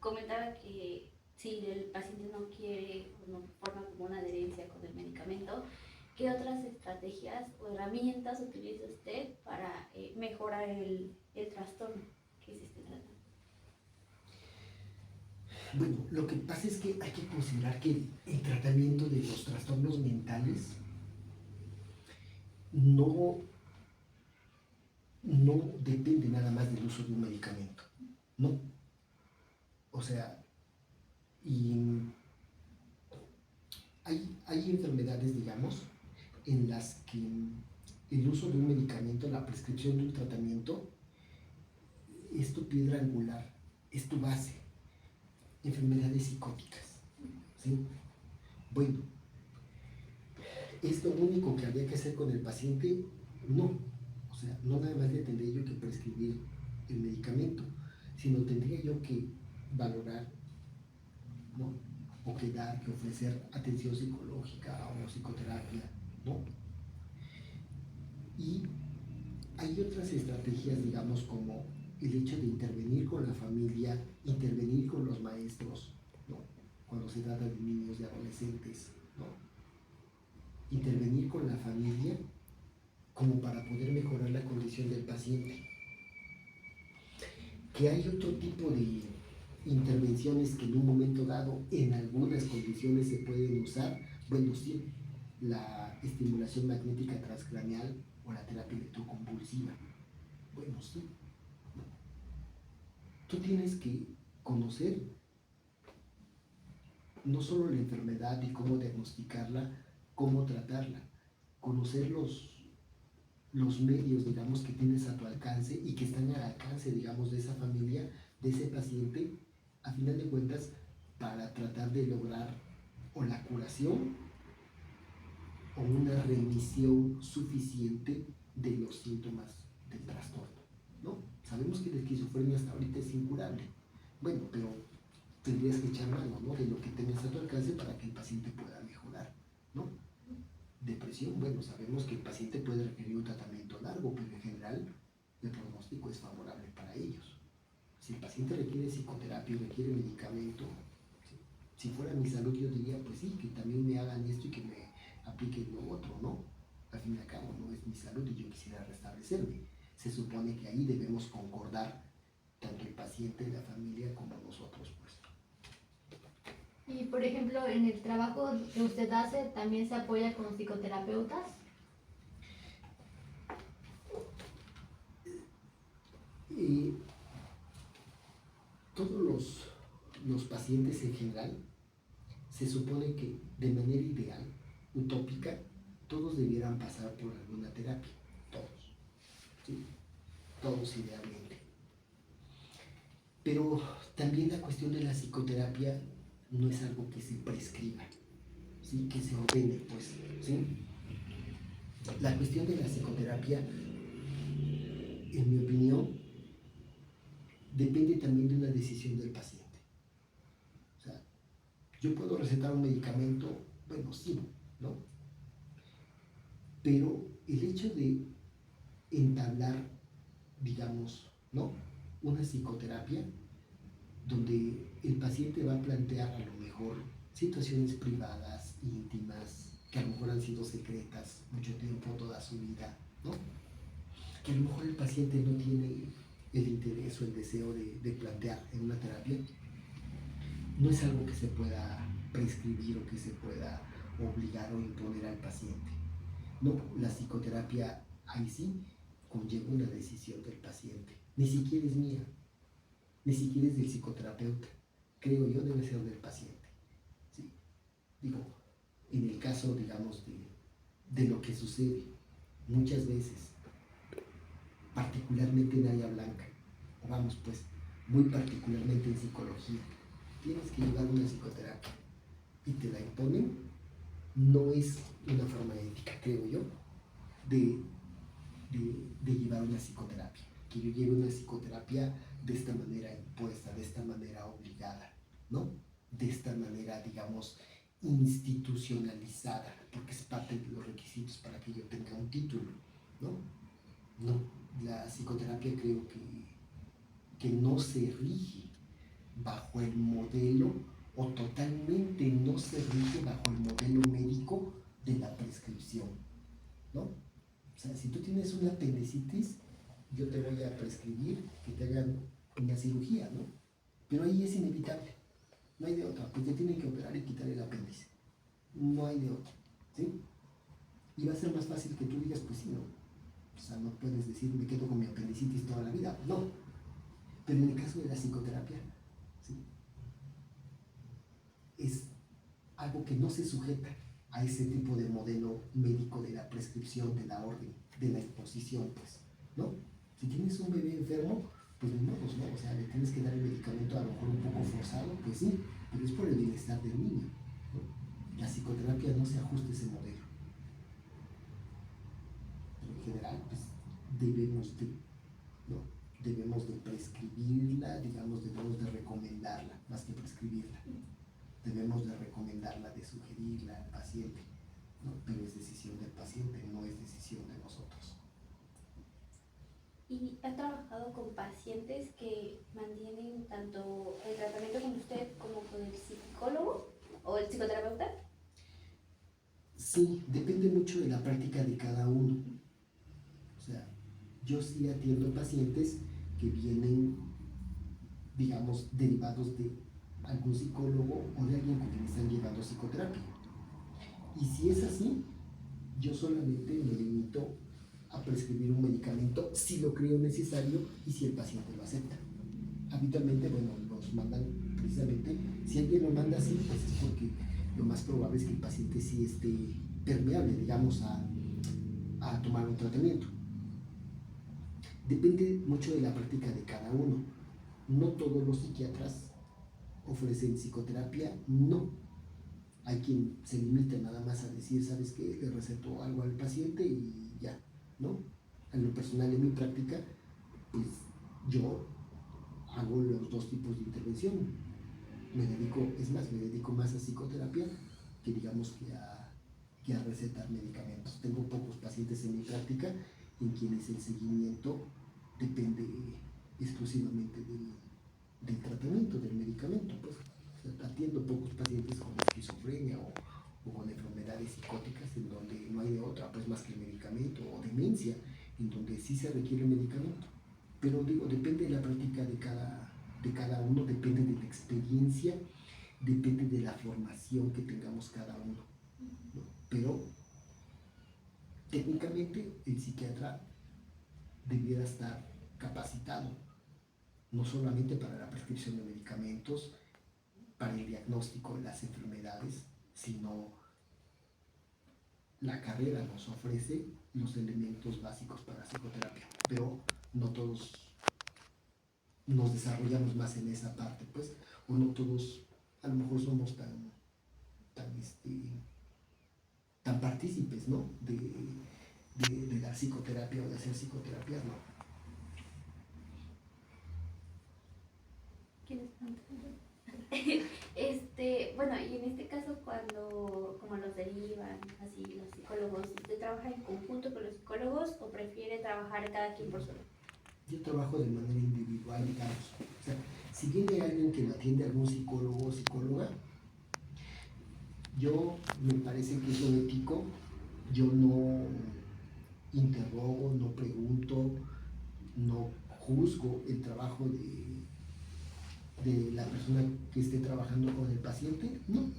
comentaba que si el paciente no quiere o no forma como una adherencia con el medicamento, ¿qué otras estrategias o herramientas utiliza usted para mejorar el trastorno que se esté tratando?
Bueno, lo que pasa es que hay que considerar que el tratamiento de los trastornos mentales no depende nada más del uso de un medicamento, ¿no? O sea, y hay enfermedades, digamos, en las que el uso de un medicamento, la prescripción de un tratamiento, es tu piedra angular, es tu base. Enfermedades psicóticas, ¿sí? Bueno, ¿Es lo único que habría que hacer con el paciente? No. O sea, no nada más le tendría yo que prescribir el medicamento, sino tendría yo que valorar, ¿no? O que dar, que ofrecer atención psicológica o psicoterapia, ¿no? Y hay otras estrategias, digamos, como el hecho de intervenir con la familia, intervenir con los maestros, ¿no? Cuando se trata de niños y adolescentes, ¿no? Intervenir con la familia como para poder mejorar la condición del paciente. Que hay otro tipo de intervenciones que en un momento dado, en algunas condiciones se pueden usar, bueno, sí, la estimulación magnética transcraneal o la terapia electroconvulsiva. Bueno, sí. Tú tienes que conocer no solo la enfermedad y cómo diagnosticarla, cómo tratarla, conocer los medios, digamos, que tienes a tu alcance y que están al alcance, digamos, de esa familia, de ese paciente, a final de cuentas, para tratar de lograr o la curación o una remisión suficiente de los síntomas del trastorno, ¿no? Sabemos que la esquizofrenia hasta ahorita es incurable. Bueno, pero tendrías que echar mano, ¿no?, de lo que tengas a tu alcance para que el paciente pueda mejorar, ¿no? Depresión, bueno, sabemos que el paciente puede requerir un tratamiento largo, pero en general el pronóstico es favorable para ellos. Si el paciente requiere psicoterapia, requiere medicamento, si fuera mi salud yo diría, pues sí, que también me hagan esto y que me apliquen lo otro, ¿no? Al fin y al cabo no es mi salud y yo quisiera restablecerme. Se supone que ahí debemos concordar tanto el paciente, la familia como nosotros, pues.
Y por ejemplo, en el trabajo que usted hace, ¿también se apoya con psicoterapeutas?
Todos los pacientes en general, se supone que de manera ideal, utópica, todos debieran pasar por alguna terapia, todos, ¿sí? Todos idealmente. Pero también la cuestión de la psicoterapia no es algo que se prescriba, ¿sí?, que se ordene, pues, ¿sí? La cuestión de la psicoterapia, en mi opinión, depende también de una decisión del paciente. O sea, yo puedo recetar un medicamento, bueno, sí, ¿no? Pero el hecho de entablar, digamos, ¿no?, una psicoterapia donde el paciente va a plantear a lo mejor situaciones privadas, íntimas, que a lo mejor han sido secretas mucho tiempo, toda su vida, ¿no? Que a lo mejor el paciente no tiene el interés o el deseo de plantear en una terapia, no es algo que se pueda prescribir o que se pueda obligar o imponer al paciente. No, la psicoterapia ahí sí conlleva una decisión del paciente, ni siquiera es mía, ni siquiera es del psicoterapeuta, creo yo debe ser del paciente, ¿sí? Digo, en el caso, digamos, de lo que sucede muchas veces, particularmente en área blanca, o vamos pues, muy particularmente en psicología, tienes que llevar una psicoterapia y te la imponen, no es una forma ética, creo yo, de llevar una psicoterapia, que yo lleve una psicoterapia de esta manera impuesta, de esta manera obligada, ¿no? De esta manera, digamos, institucionalizada, porque es parte de los requisitos para que yo tenga un título, ¿no? No, la psicoterapia creo que no se rige bajo el modelo, o totalmente no se rige bajo el modelo médico de la prescripción, ¿no? O sea, si tú tienes una apendicitis, yo te voy a prescribir que te hagan una cirugía, ¿no? Pero ahí es inevitable, no hay de otra, pues te tienen que operar y quitar el apéndice, no hay de otra, ¿sí? Y va a ser más fácil que tú digas, pues sí, ¿no? O sea, no puedes decir, me quedo con mi apendicitis toda la vida, no. Pero en el caso de la psicoterapia, ¿sí?, es algo que no se sujeta a ese tipo de modelo médico de la prescripción, de la orden, de la exposición, pues, ¿no? Si tienes un bebé enfermo, pues ni modo, ¿no? O sea, le tienes que dar el medicamento a lo mejor un poco forzado, pues sí, pero es por el bienestar del niño, ¿no? La psicoterapia no se ajusta a ese modelo, general, pues debemos de, ¿no? Debemos de prescribirla, digamos, debemos de recomendarla, más que prescribirla. Debemos de recomendarla, de sugerirla al paciente, ¿no? Pero es decisión del paciente, no es decisión de nosotros.
¿Y ha trabajado con pacientes que mantienen tanto el tratamiento con usted como con el psicólogo o el psicoterapeuta?
Sí, depende mucho de la práctica de cada uno. O sea, yo sí atiendo pacientes que vienen, digamos, derivados de algún psicólogo o de alguien con quien están llevando psicoterapia. Y si es así, yo solamente me limito a prescribir un medicamento si lo creo necesario y si el paciente lo acepta. Habitualmente, bueno, nos mandan precisamente, si alguien lo manda así, pues es porque lo más probable es que el paciente sí esté permeable, digamos, a tomar un tratamiento. Depende mucho de la práctica de cada uno. No todos los psiquiatras ofrecen psicoterapia, no. Hay quien se limita nada más a decir, ¿sabes qué? Le recetó algo al paciente y ya, ¿no? En lo personal, en mi práctica, pues yo hago los dos tipos de intervención. Me dedico más a psicoterapia que digamos que a recetar medicamentos. Tengo pocos pacientes en mi práctica en quienes el seguimiento depende exclusivamente del tratamiento, del medicamento. Pues, o sea, atiendo pocos pacientes con esquizofrenia o con enfermedades psicóticas en donde no hay de otra, pues más que el medicamento, o demencia, en donde sí se requiere medicamento. Pero digo, depende de la práctica de cada uno, depende de la experiencia, depende de la formación que tengamos cada uno, ¿no? Pero técnicamente el psiquiatra debiera estar capacitado, no solamente para la prescripción de medicamentos, para el diagnóstico de las enfermedades, sino la carrera nos ofrece los elementos básicos para la psicoterapia, pero no todos nos desarrollamos más en esa parte, pues, o no todos a lo mejor somos tan partícipes, ¿no? De la psicoterapia o de hacer psicoterapia, ¿no?
¿Quieres preguntar? Bueno, y en este caso cuando como los derivan así los psicólogos, ¿usted trabaja en conjunto con los psicólogos o prefiere trabajar cada quien por solo?
Yo trabajo de manera individual, digamos. O sea, si viene alguien que lo atiende algún psicólogo o psicóloga, yo me parece que es lo ético, yo no interrogo, no pregunto, no juzgo el trabajo de la persona que esté trabajando con el paciente, no,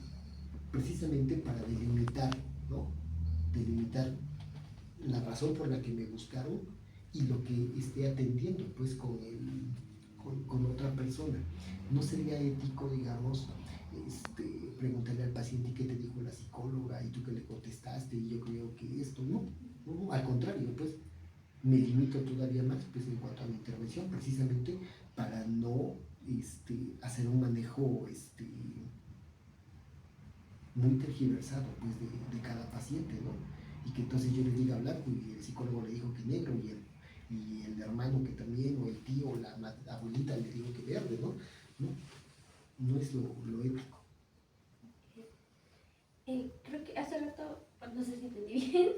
precisamente para delimitar, ¿no? Delimitar la razón por la que me buscaron y lo que esté atendiendo, pues, con otra persona. No sería ético, digamos, preguntarle al paciente qué te dijo la psicóloga y tú qué le contestaste y yo creo que esto, no, al contrario, pues, me limito todavía más, pues, en cuanto a mi intervención, precisamente para no hacer un manejo muy tergiversado, pues, de cada paciente, ¿no? Y que entonces yo le diga blanco y el psicólogo le dijo que negro y el hermano que también, o el tío, o la abuelita le dijo que verde, ¿no? No es lo ético.
Creo que hace rato, no sé si entendí bien,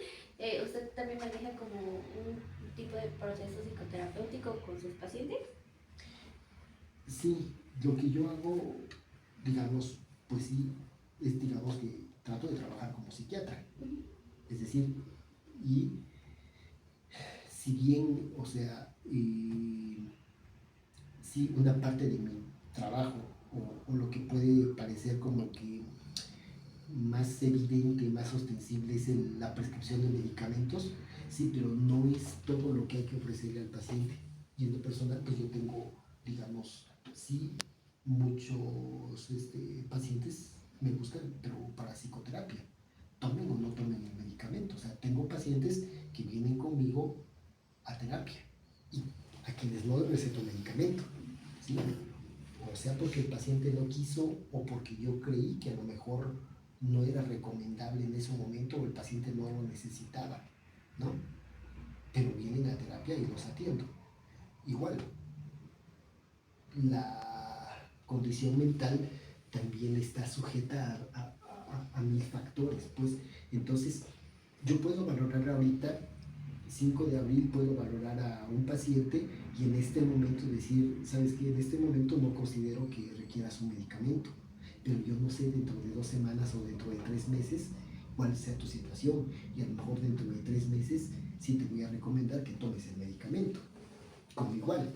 usted también maneja como un tipo de proceso psicoterapéutico con sus pacientes.
Sí, lo que yo hago, digamos, pues sí, es digamos que trato de trabajar como psiquiatra. Es decir, y si bien, o sea, sí, una parte de mi trabajo o lo que puede parecer como que más evidente, más ostensible es la prescripción de medicamentos, sí, pero no es todo lo que hay que ofrecerle al paciente. Y en lo personal, pues yo tengo, digamos, sí, muchos pacientes me buscan, pero para psicoterapia, tomen o no tomen el medicamento. O sea, tengo pacientes que vienen conmigo a terapia y a quienes no les receto medicamento, ¿sí? O sea, porque el paciente no quiso o porque yo creí que a lo mejor no era recomendable en ese momento o el paciente no lo necesitaba, ¿no? pero vienen a terapia y los atiendo. Igual, la condición mental también está sujeta a mil factores, pues. Entonces, yo puedo valorar ahorita, 5 de abril, puedo valorar a un paciente y en este momento decir, ¿sabes qué? En este momento no considero que requieras un medicamento, pero yo no sé dentro de 2 semanas o dentro de 3 meses cuál sea tu situación, y a lo mejor dentro de 3 meses sí te voy a recomendar que tomes el medicamento. Como igual,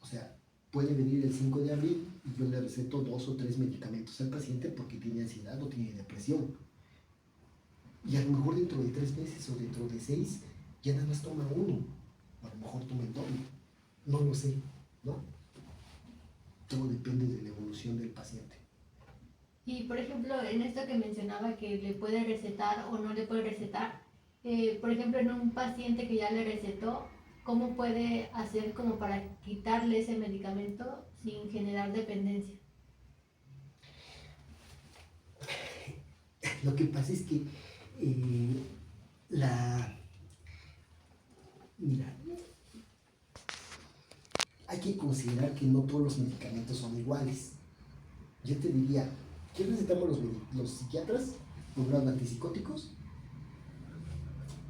o sea, puede venir el 5 de abril y yo le receto 2 o 3 medicamentos al paciente porque tiene ansiedad o tiene depresión. Y a lo mejor dentro de 3 meses o dentro de 6 ya nada más toma uno, o a lo mejor toma el doble. No lo sé, ¿no? Todo depende de la evolución del paciente.
Y por ejemplo, en esto que mencionaba que le puede recetar o no le puede recetar, por ejemplo, en un paciente que ya le recetó, ¿cómo puede hacer como para quitarle ese medicamento sin generar dependencia?
Lo que pasa es que mira, hay que considerar que no todos los medicamentos son iguales. Yo te diría, ¿qué recetamos los psiquiatras? Por un lado, antipsicóticos,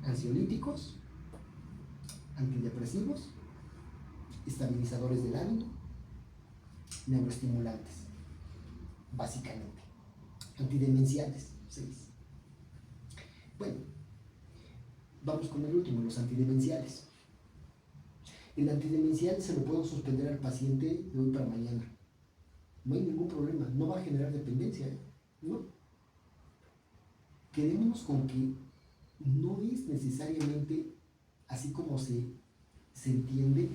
ansiolíticos, antidepresivos, estabilizadores del ánimo, neuroestimulantes, básicamente. Antidemenciales, 6. Bueno, vamos con el último, los antidemenciales. El antidemencial se lo puedo suspender al paciente de hoy para mañana. No hay ningún problema, no va a generar dependencia, ¿eh? No. Quedémonos con que no es necesariamente así como se entiende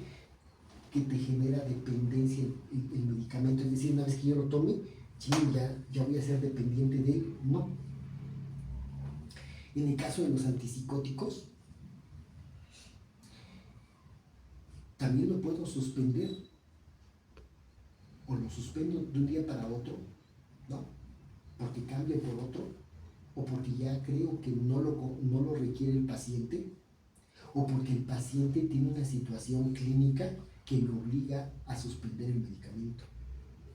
que te genera dependencia el medicamento. Es decir, una vez que yo lo tome, ya voy a ser dependiente de él. No. En el caso de los antipsicóticos, también lo puedo suspender, o lo suspendo de un día para otro, ¿no? Porque cambie por otro, o porque ya creo que no lo requiere el paciente, o porque el paciente tiene una situación clínica que me obliga a suspender el medicamento,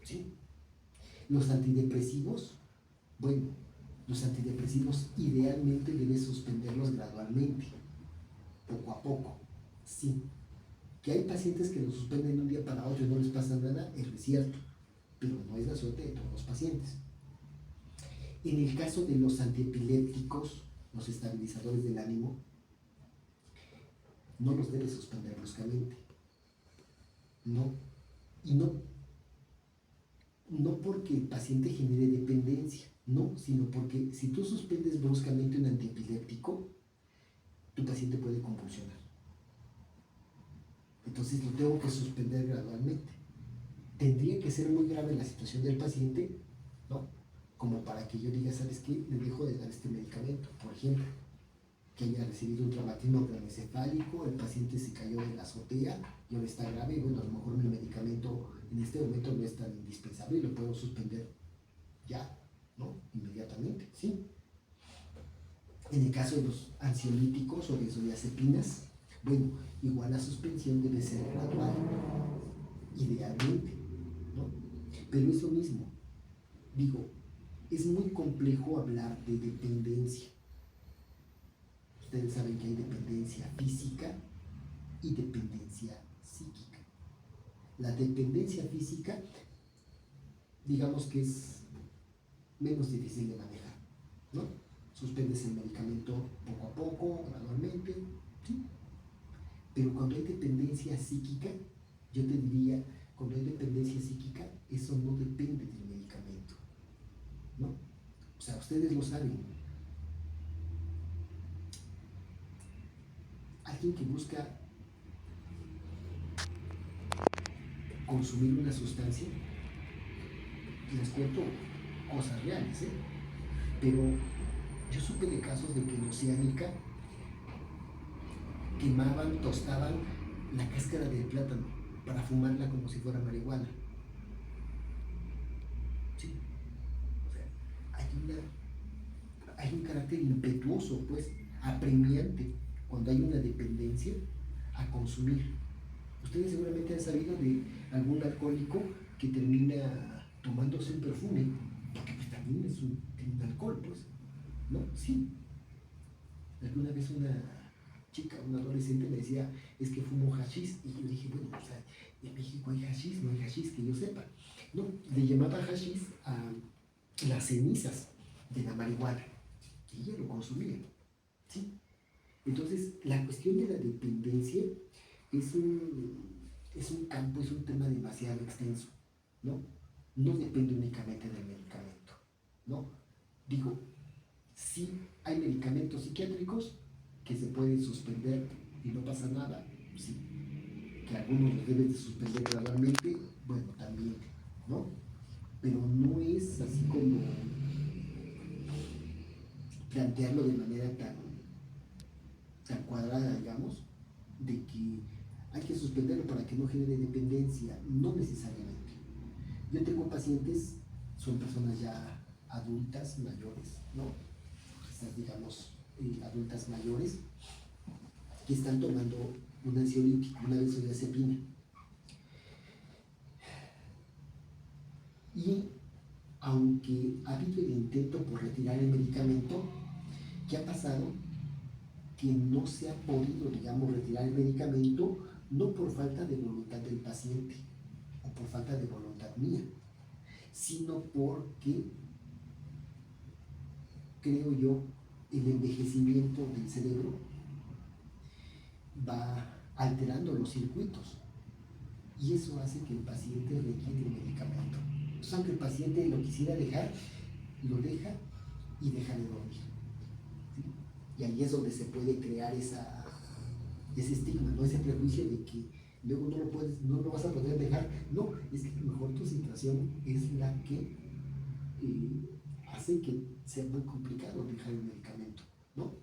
¿sí? Los antidepresivos, bueno, los antidepresivos idealmente debes suspenderlos gradualmente, poco a poco, sí. Que hay pacientes que lo suspenden de un día para otro y no les pasa nada, es cierto, pero no es la suerte de todos los pacientes. En el caso de los antiepilépticos, los estabilizadores del ánimo, no los debes suspender bruscamente. No. Y no porque el paciente genere dependencia, no, sino porque si tú suspendes bruscamente un antiepiléptico, tu paciente puede convulsionar. Entonces lo tengo que suspender gradualmente. Tendría que ser muy grave la situación del paciente, ¿no? Como para que yo diga, ¿sabes qué? Le dejo de dar este medicamento. Por ejemplo, que haya recibido un traumatismo craneoencefálico, el paciente se cayó de la azotea y ahora está grave, y bueno, a lo mejor mi medicamento en este momento no es tan indispensable y lo puedo suspender ya, ¿no? Inmediatamente, ¿sí? En el caso de los ansiolíticos o benzodiazepinas, bueno, igual la suspensión debe ser gradual, idealmente, ¿no? Pero es lo mismo, digo, es muy complejo hablar de dependencia. Ustedes saben que hay dependencia física y dependencia psíquica. La dependencia física, digamos que es menos difícil de manejar, ¿no? Suspendes el medicamento poco a poco, gradualmente, ¿sí? Pero cuando hay dependencia psíquica, yo te diría, cuando hay dependencia psíquica, eso no depende del medicamento, ¿no? O sea, ustedes lo saben. Alguien que busca consumir una sustancia, les cuento cosas reales, ¿eh? Pero yo supe de casos de que en Oceánica quemaban, tostaban la cáscara del plátano para fumarla como si fuera marihuana. ¿Sí? O sea, hay un carácter impetuoso, pues, apremiante cuando hay una dependencia a consumir. Ustedes seguramente han sabido de algún alcohólico que termina tomándose un perfume, porque pues también tiene un alcohol, pues, ¿no? Sí. Alguna vez una chica, una adolescente me decía, es que fumo hashish, y yo dije, bueno, o sea, en México hay hashish, no hay hashish que yo sepa. No, le llamaba hashish a las cenizas de la marihuana, y ella lo consumía, ¿sí? Entonces, la cuestión de la dependencia es un campo, es un tema demasiado extenso, ¿no? No depende únicamente del medicamento, ¿no? Digo, sí hay medicamentos psiquiátricos que se pueden suspender y no pasa nada, sí. Que algunos los deben de suspender gradualmente, bueno, también, ¿no? Pero no es así como plantearlo de manera tan cuadrada, digamos, de que hay que suspenderlo para que no genere dependencia, no necesariamente. Yo tengo pacientes, son personas ya adultas, mayores, ¿no? Estas, digamos, adultas mayores, que están tomando un ansiolítico, una benzodiazepina. Y aunque ha habido el intento por retirar el medicamento, ¿qué ha pasado? Que no se ha podido, digamos, retirar el medicamento, no por falta de voluntad del paciente o por falta de voluntad mía, sino porque, creo yo, el envejecimiento del cerebro va alterando los circuitos y eso hace que el paciente requiere el medicamento. Entonces, aunque el paciente lo quisiera dejar, lo deja y deja de dormir. ¿Sí? Y ahí es donde se puede crear ese estigma, ¿no? Ese prejuicio de que luego no lo vas a poder dejar. No, es que a lo mejor tu situación es la que hace que sea muy complicado dejar el medicamento, ¿no?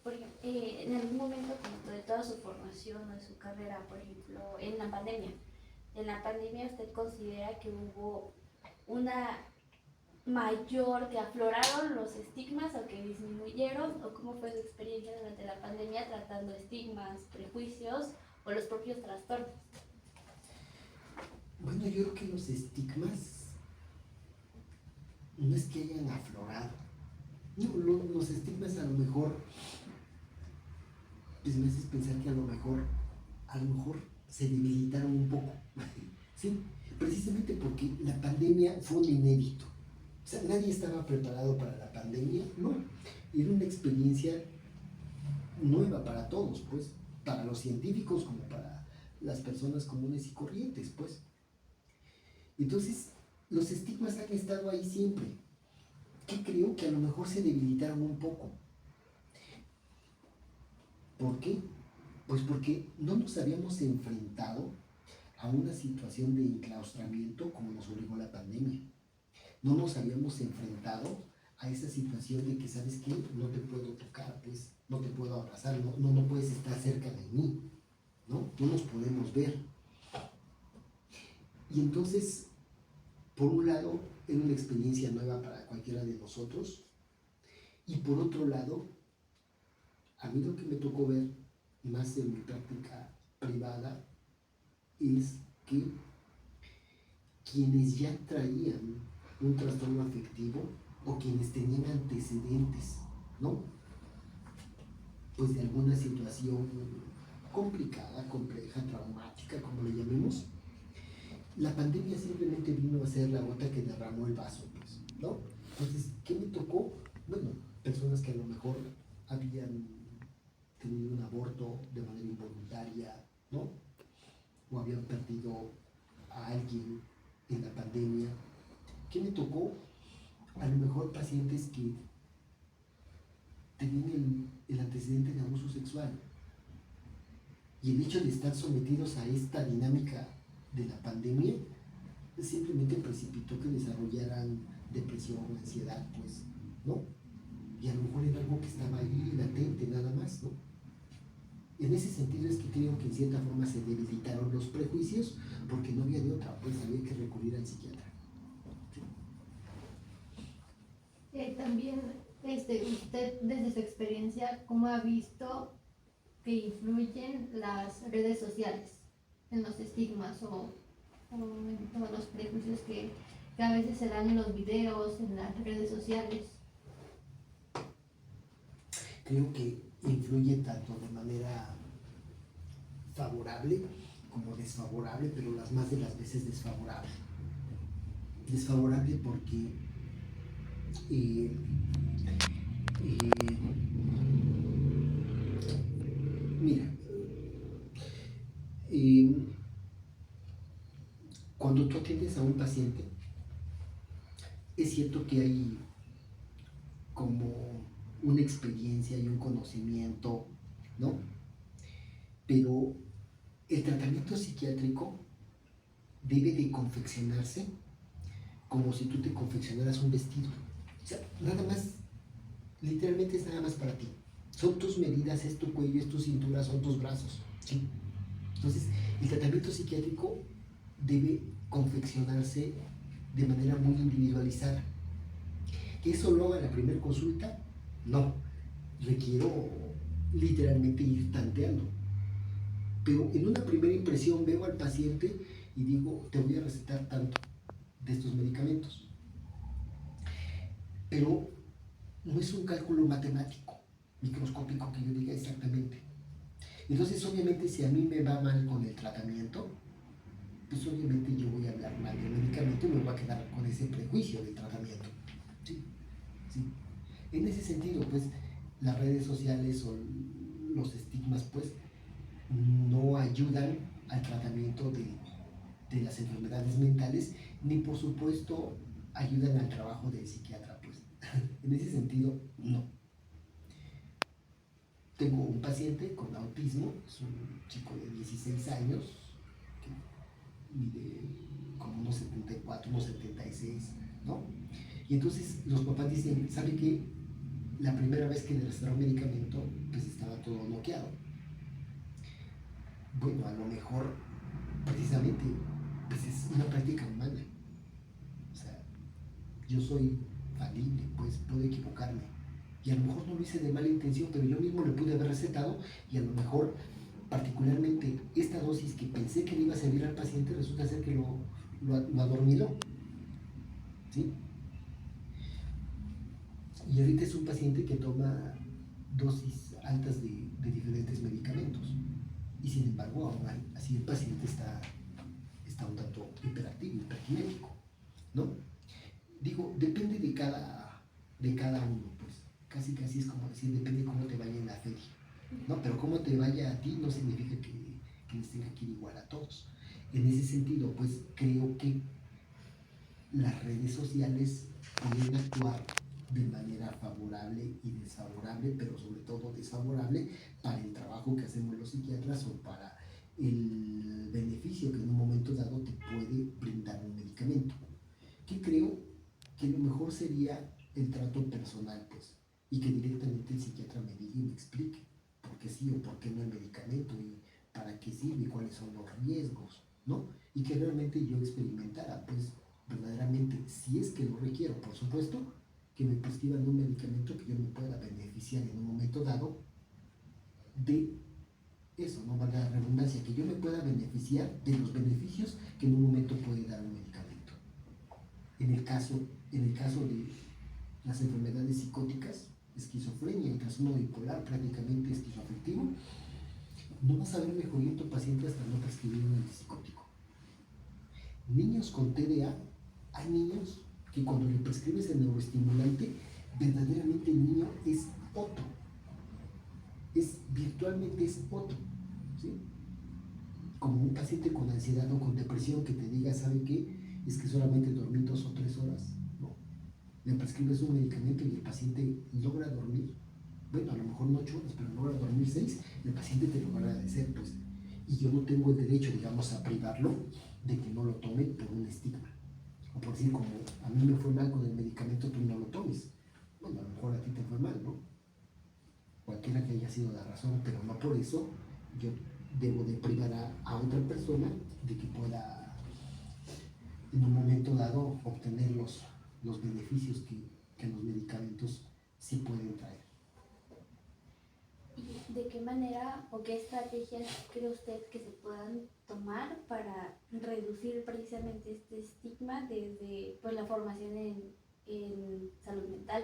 Por ejemplo, en algún momento como de toda su formación o de su carrera, por ejemplo, en la pandemia usted considera que hubo una mayor, que afloraron los estigmas o que disminuyeron, o cómo fue su experiencia durante la pandemia tratando estigmas, prejuicios o los propios trastornos?
Bueno, yo creo que los estigmas no es que hayan aflorado. No, los estigmas a lo mejor, pues me haces pensar que a lo mejor se debilitaron un poco, ¿sí? Precisamente porque la pandemia fue un inédito. O sea, nadie estaba preparado para la pandemia, no. Era una experiencia nueva para todos, pues, para los científicos como para las personas comunes y corrientes, pues. Entonces, los estigmas han estado ahí siempre. Que creo que a lo mejor se debilitaron un poco. ¿Por qué? Pues porque no nos habíamos enfrentado a una situación de enclaustramiento como nos obligó la pandemia. No nos habíamos enfrentado a esa situación de que, ¿sabes qué? No te puedo tocar, pues, no te puedo abrazar, no puedes estar cerca de mí, ¿no? No nos podemos ver. Y entonces, por un lado, era una experiencia nueva para cualquiera de nosotros, y por otro lado, a mí lo que me tocó ver más en mi práctica privada es que quienes ya traían un trastorno afectivo o quienes tenían antecedentes, ¿no? Pues de alguna situación complicada, compleja, traumática, como le llamemos, la pandemia simplemente vino a ser la gota que derramó el vaso, pues, ¿no? Entonces, ¿qué me tocó? Bueno, personas que a lo mejor habían tenido un aborto de manera involuntaria, ¿no? O habían perdido a alguien en la pandemia. ¿Qué me tocó? A lo mejor pacientes que tenían el antecedente de abuso sexual y el hecho de estar sometidos a esta dinámica de la pandemia simplemente precipitó que desarrollaran depresión, ansiedad, pues, ¿no? Y a lo mejor era algo que estaba ahí latente nada más, ¿no? En ese sentido es que creo que en cierta forma se debilitaron los prejuicios porque no había de otra, pues había que recurrir al psiquiatra. ¿Sí?
también, usted desde su experiencia, ¿cómo ha visto que influyen las redes sociales en los estigmas o en todos los prejuicios que a veces se dan en los videos, en las redes sociales?
Creo que influye tanto de manera favorable como desfavorable, pero las más de las veces desfavorable. Desfavorable porque mira, cuando tú atiendes a un paciente, es cierto que hay como una experiencia y un conocimiento, ¿no? Pero el tratamiento psiquiátrico debe de confeccionarse como si tú te confeccionaras un vestido. O sea, nada más, literalmente es nada más para ti. Son tus medidas, es tu cuello, es tu cintura, son tus brazos, ¿sí? Entonces, el tratamiento psiquiátrico debe confeccionarse de manera muy individualizada. ¿Que eso lo haga en la primera consulta? No. Requiero literalmente ir tanteando. Pero en una primera impresión veo al paciente y digo, te voy a recetar tanto de estos medicamentos. Pero no es un cálculo matemático, microscópico, que yo diga exactamente. Entonces, obviamente, si a mí me va mal con el tratamiento, pues obviamente yo voy a hablar mal del medicamento y me voy a quedar con ese prejuicio del tratamiento. ¿Sí? ¿Sí? En ese sentido, pues, las redes sociales o los estigmas, pues, no ayudan al tratamiento de las enfermedades mentales, ni por supuesto ayudan al trabajo del psiquiatra, pues. En ese sentido, no. Tengo un paciente con autismo, es un chico de 16 años, que mide como unos 74, unos 76, ¿no? Y entonces los papás dicen, ¿sabe qué? La primera vez que le recetaron medicamento, pues estaba todo bloqueado. Bueno, a lo mejor, precisamente, pues es una práctica humana. O sea, yo soy falible, pues puedo equivocarme. Y a lo mejor no lo hice de mala intención, pero yo mismo le pude haber recetado y a lo mejor, particularmente, esta dosis que pensé que le iba a servir al paciente, resulta ser que lo adormiló. ¿Sí? Y ahorita es un paciente que toma dosis altas de diferentes medicamentos. Y sin embargo, aún así el paciente está un tanto hiperactivo, hiperkinético, ¿no? Digo, depende de cada uno, pues. Casi es como decir, depende de cómo te vaya en la feria, ¿no? Pero cómo te vaya a ti no significa que les tenga que ir igual a todos. En ese sentido, pues creo que las redes sociales pueden actuar de manera favorable y desfavorable, pero sobre todo desfavorable para el trabajo que hacemos los psiquiatras o para el beneficio que en un momento dado te puede brindar un medicamento. Que creo que lo mejor sería el trato personal, pues, y que directamente el psiquiatra me diga y me explique por qué sí o por qué no el medicamento y para qué sirve y cuáles son los riesgos, ¿no? Y que realmente yo experimentara, pues, verdaderamente, si es que lo requiero, por supuesto, que me prescriban un medicamento que yo me pueda beneficiar en un momento dado de eso, no valga la redundancia, que yo me pueda beneficiar de los beneficios que en un momento puede dar un medicamento. En el caso de las enfermedades psicóticas, esquizofrenia, el trastorno bipolar, prácticamente esquizoafectivo, no vas a ver mejoría en tu paciente hasta no prescribir un antipsicótico. Niños con TDA, hay niños que cuando le prescribes el neuroestimulante, verdaderamente el niño es otro. Virtualmente es otro, ¿sí? Como un paciente con ansiedad o con depresión que te diga, ¿sabe qué? Es que solamente dormí 2 o 3 horas, ¿no? Le prescribes un medicamento y el paciente logra dormir, bueno, a lo mejor no 8 horas, pero logra dormir 6, el paciente te lo va a agradecer, pues. Y yo no tengo el derecho, digamos, a privarlo de que no lo tome por un estigma. O por decir, como a mí me fue mal con el medicamento, tú no lo tomes. Bueno, a lo mejor a ti te fue mal, ¿no? Cualquiera que haya sido la razón, pero no por eso yo debo de privar a otra persona de que pueda en un momento dado obtener los beneficios que que los medicamentos sí pueden traer.
¿Y de qué manera o qué estrategias cree usted que se puedan tomar para reducir precisamente este estigma desde pues, la formación en salud mental,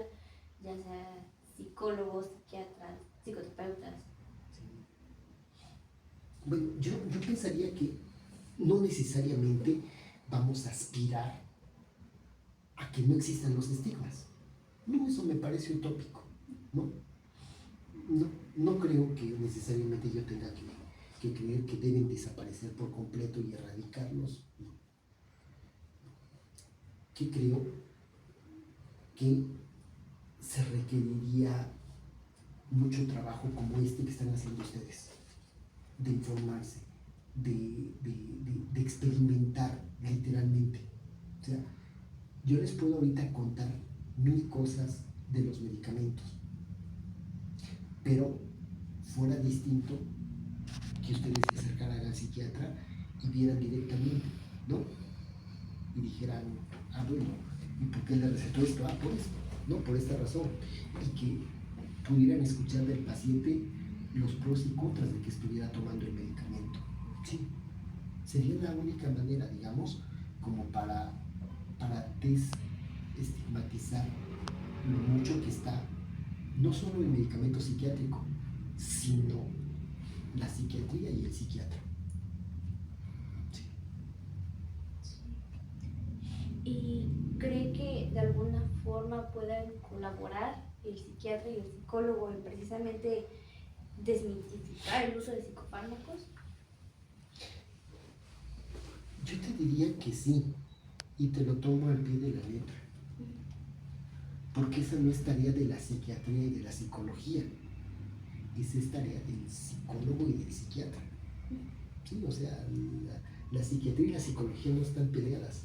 ya sea psicólogos, psiquiatras, psicoterapeutas?
Sí. Bueno, yo pensaría que no necesariamente vamos a aspirar a que no existan los estigmas. No, eso me parece utópico, ¿no? No creo que necesariamente yo tenga que creer que deben desaparecer por completo y erradicarlos. No. Que creo que se requeriría mucho trabajo como este que están haciendo ustedes, de informarse, de experimentar literalmente. O sea, yo les puedo ahorita contar 1000 cosas de los medicamentos, pero fuera distinto que ustedes se acercaran al psiquiatra y vieran directamente, ¿no? Y dijeran, ah, bueno, ¿y por qué le recetó esto? Ah, por esto, ¿no? Por esta razón. Y que pudieran escuchar del paciente los pros y contras de que estuviera tomando el medicamento. Sí, sería la única manera, digamos, como para desestigmatizar lo mucho que está, no solo el medicamento psiquiátrico, sino la psiquiatría y el psiquiatra. Sí.
¿Y cree que de alguna forma puedan colaborar el psiquiatra y el psicólogo en precisamente desmitificar el uso de psicofármacos?
Yo te diría que sí, y te lo tomo al pie de la letra, porque esa no es tarea de la psiquiatría y de la psicología, esa es tarea del psicólogo y del psiquiatra. Sí, o sea, la psiquiatría y la psicología no están peleadas,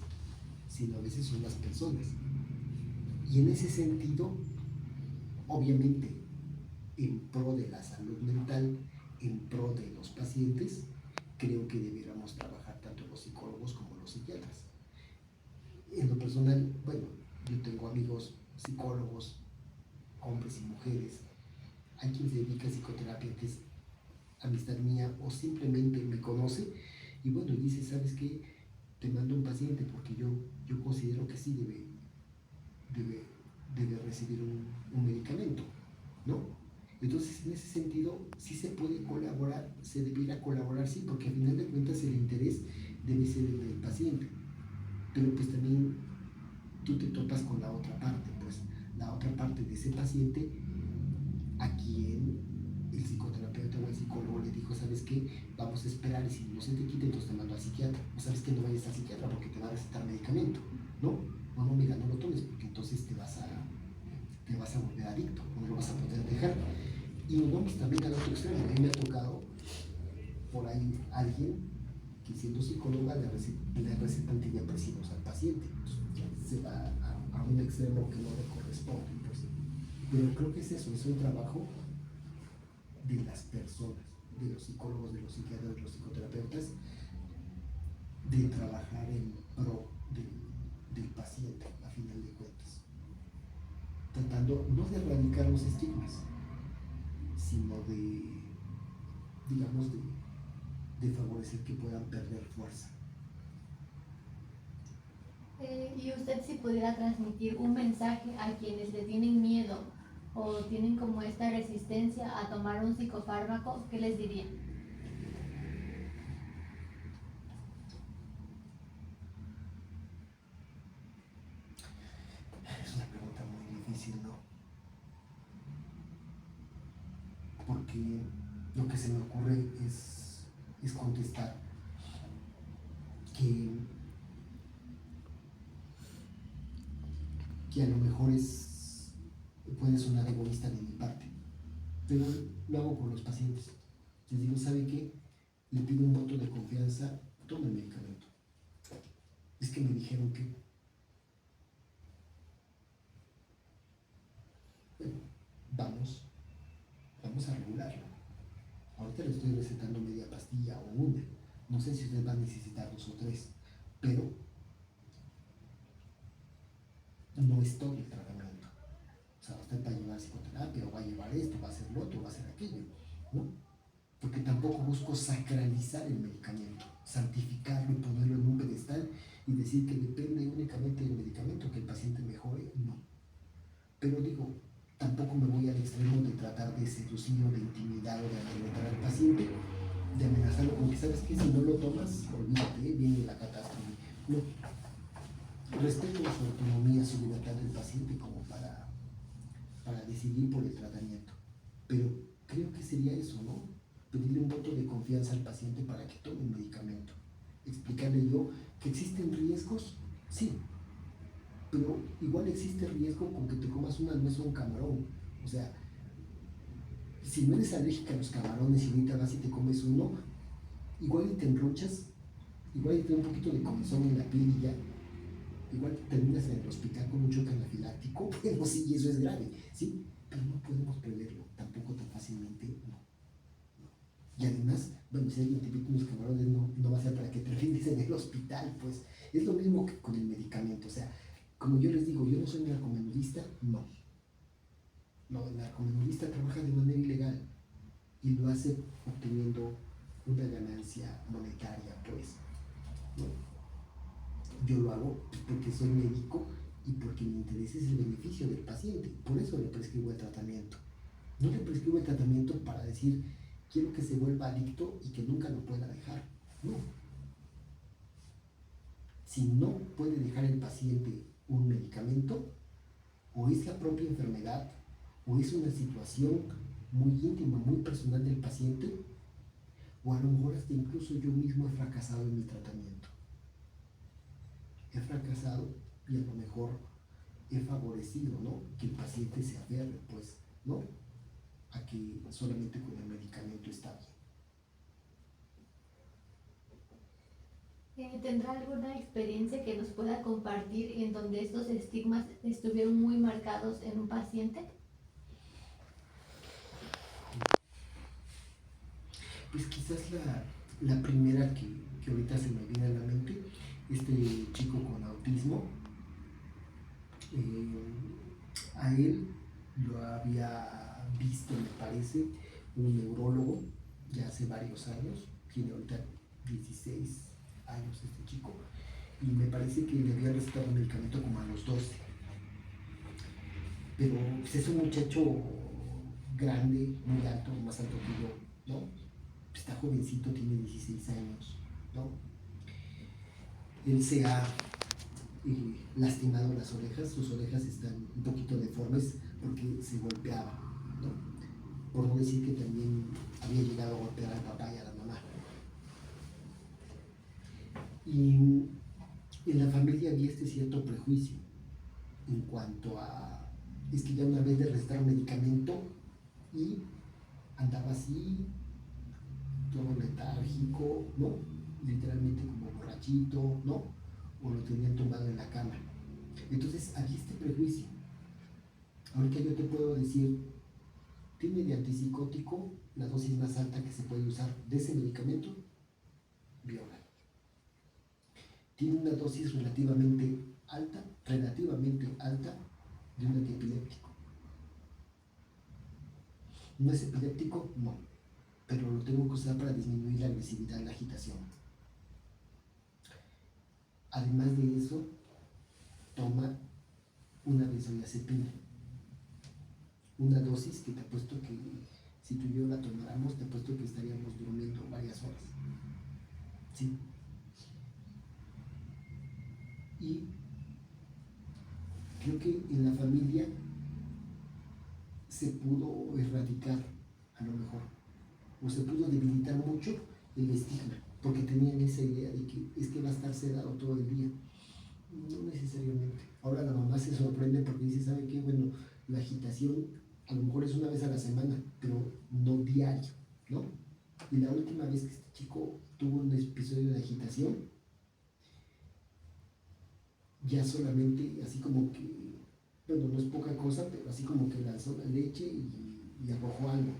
sino a veces son las personas. Y en ese sentido, obviamente, en pro de la salud mental, en pro de los pacientes, creo que debiéramos trabajar tanto los psicólogos como los psiquiatras. En lo personal, bueno, yo tengo amigos psicólogos, hombres y mujeres. Hay quien se dedica a psicoterapia que es amistad mía o simplemente me conoce y bueno, dice, ¿sabes qué? Te mando un paciente porque yo considero que sí debe recibir un medicamento, ¿no? Entonces, en ese sentido, sí se puede colaborar, se debiera colaborar, sí, porque al final de cuentas el interés debe ser el del paciente. Pero pues también tú te topas con la otra parte, pues la otra parte de ese paciente a quien el psicoterapeuta o el psicólogo le dijo, ¿sabes qué? Vamos a esperar y si no se te quita, entonces te mando al psiquiatra. O sabes que no vayas al psiquiatra porque te va a recetar medicamento, ¿no? No, mira, no lo tomes porque entonces te vas a volver adicto, no lo vas a poder dejar. Y nos vamos también al otro extremo. A mí me ha tocado por ahí alguien que siendo psicóloga le receta antidepresivos al paciente. Pues, se va a un extremo que no le corresponde. Pues. Pero creo que es eso, es un trabajo de las personas, de los psicólogos, de los psiquiatras, de los psicoterapeutas, de trabajar en pro del paciente, a final de cuentas. Tratando no de erradicar los estigmas, sino digamos, de favorecer que puedan perder fuerza.
Y usted si pudiera transmitir un mensaje a quienes le tienen miedo o tienen como esta resistencia a tomar un psicofármaco, ¿qué les diría?
Es una pregunta muy difícil, ¿no? Porque lo que se me ocurre es contestar que a lo mejor puede sonar egoísta de mi parte, pero lo hago por los pacientes. Les digo, ¿sabe qué? Le pido un voto de confianza, tome el medicamento. Es que me dijeron que, bueno, vamos a regularlo. Ahorita le estoy recetando media pastilla o una. No sé si usted va a necesitar 2 o 3, pero no es todo el tratamiento. sea, usted va a llevar psicoterapia, o va a llevar esto, va a hacer lo otro, va a hacer aquello, ¿no? Porque tampoco busco sacralizar el medicamento, santificarlo y ponerlo en un pedestal y decir que depende únicamente del medicamento que el paciente mejore, no. Pero digo, tampoco me voy al extremo de tratar de seducir o de intimidar o de amedrentar al paciente, de amenazarlo con que sabes que si no lo tomas, olvídate, viene la catástrofe. No, respeto su autonomía, su libertad del paciente como para decidir por el tratamiento. Pero creo que sería eso, ¿no? Pedirle un voto de confianza al paciente para que tome un medicamento. Explicarle yo que existen riesgos, sí, pero igual existe riesgo con que te comas una nuez o un camarón. O sea, si no eres alérgica a los camarones y ahorita vas y te comes uno, igual y te enronchas, igual y te da un poquito de comezón en la piel y ya, igual terminas en el hospital con un choque anafiláctico, bueno, sí, y eso es grave, ¿sí? Pero no podemos preverlo tampoco tan fácilmente, no. Y además, bueno, si alguien te pide unos camarones, no va a ser para que termines en el hospital, pues es lo mismo que con el medicamento. O sea, como yo les digo, yo no soy narcomenudista, no. No, el narcomenudista trabaja de manera ilegal y lo hace obteniendo una ganancia monetaria, pues, ¿no? Yo lo hago porque soy médico y porque mi interés es el beneficio del paciente, por eso le prescribo el tratamiento. No le prescribo el tratamiento para decir, quiero que se vuelva adicto y que nunca lo pueda dejar, no. Si no puede dejar el paciente un medicamento, o es la propia enfermedad, o es una situación muy íntima, muy personal del paciente, o a lo mejor hasta incluso yo mismo he fracasado en mi tratamiento. He fracasado y a lo mejor he favorecido, ¿no?, que el paciente se aferre, pues, ¿no?, a que solamente con el medicamento está bien.
¿Tendrá alguna experiencia que nos pueda compartir en donde estos estigmas estuvieron muy marcados en un paciente?
Pues quizás la primera que ahorita se me viene a la mente, este chico con autismo, a él lo había visto, me parece, un neurólogo ya hace varios años, tiene ahorita 16 años este chico, y me parece que le había recetado un medicamento como a los 12. Pero pues, es un muchacho grande, muy alto, más alto que yo, ¿no? Está jovencito, tiene 16 años, ¿no? Él se ha lastimado las orejas, sus orejas están un poquito deformes porque se golpeaba, ¿no? Por no decir que también había llegado a golpear al papá y a la mamá. Y en la familia había este cierto prejuicio en cuanto a, es que ya una vez le recetaron medicamento y andaba así, todo letárgico, ¿no? Literalmente como borrachito, ¿no? O lo tenían tumbado en la cama. Entonces había este prejuicio. Ahorita yo te puedo decir, tiene de antipsicótico la dosis más alta que se puede usar de ese medicamento, Viola. Tiene una dosis relativamente alta de un antiepiléptico. ¿No es epiléptico? No, pero lo tengo que usar para disminuir la agresividad, la agitación. Además de eso, toma una benzodiazepina, una dosis que te apuesto que si tú y yo la tomáramos, te apuesto que estaríamos durmiendo varias horas. ¿Sí? Y creo que en la familia se pudo erradicar, a lo mejor, o se pudo debilitar mucho el estigma, porque tenían esa idea de que es que va a estar sedado todo el día. No necesariamente. Ahora la mamá se sorprende porque dice, ¿sabe qué? Bueno, la agitación a lo mejor es una vez a la semana, pero no diario, ¿no? Y la última vez que este chico tuvo un episodio de agitación, ya solamente así como que, bueno, no es poca cosa, pero así como que lanzó la leche y arrojó algo,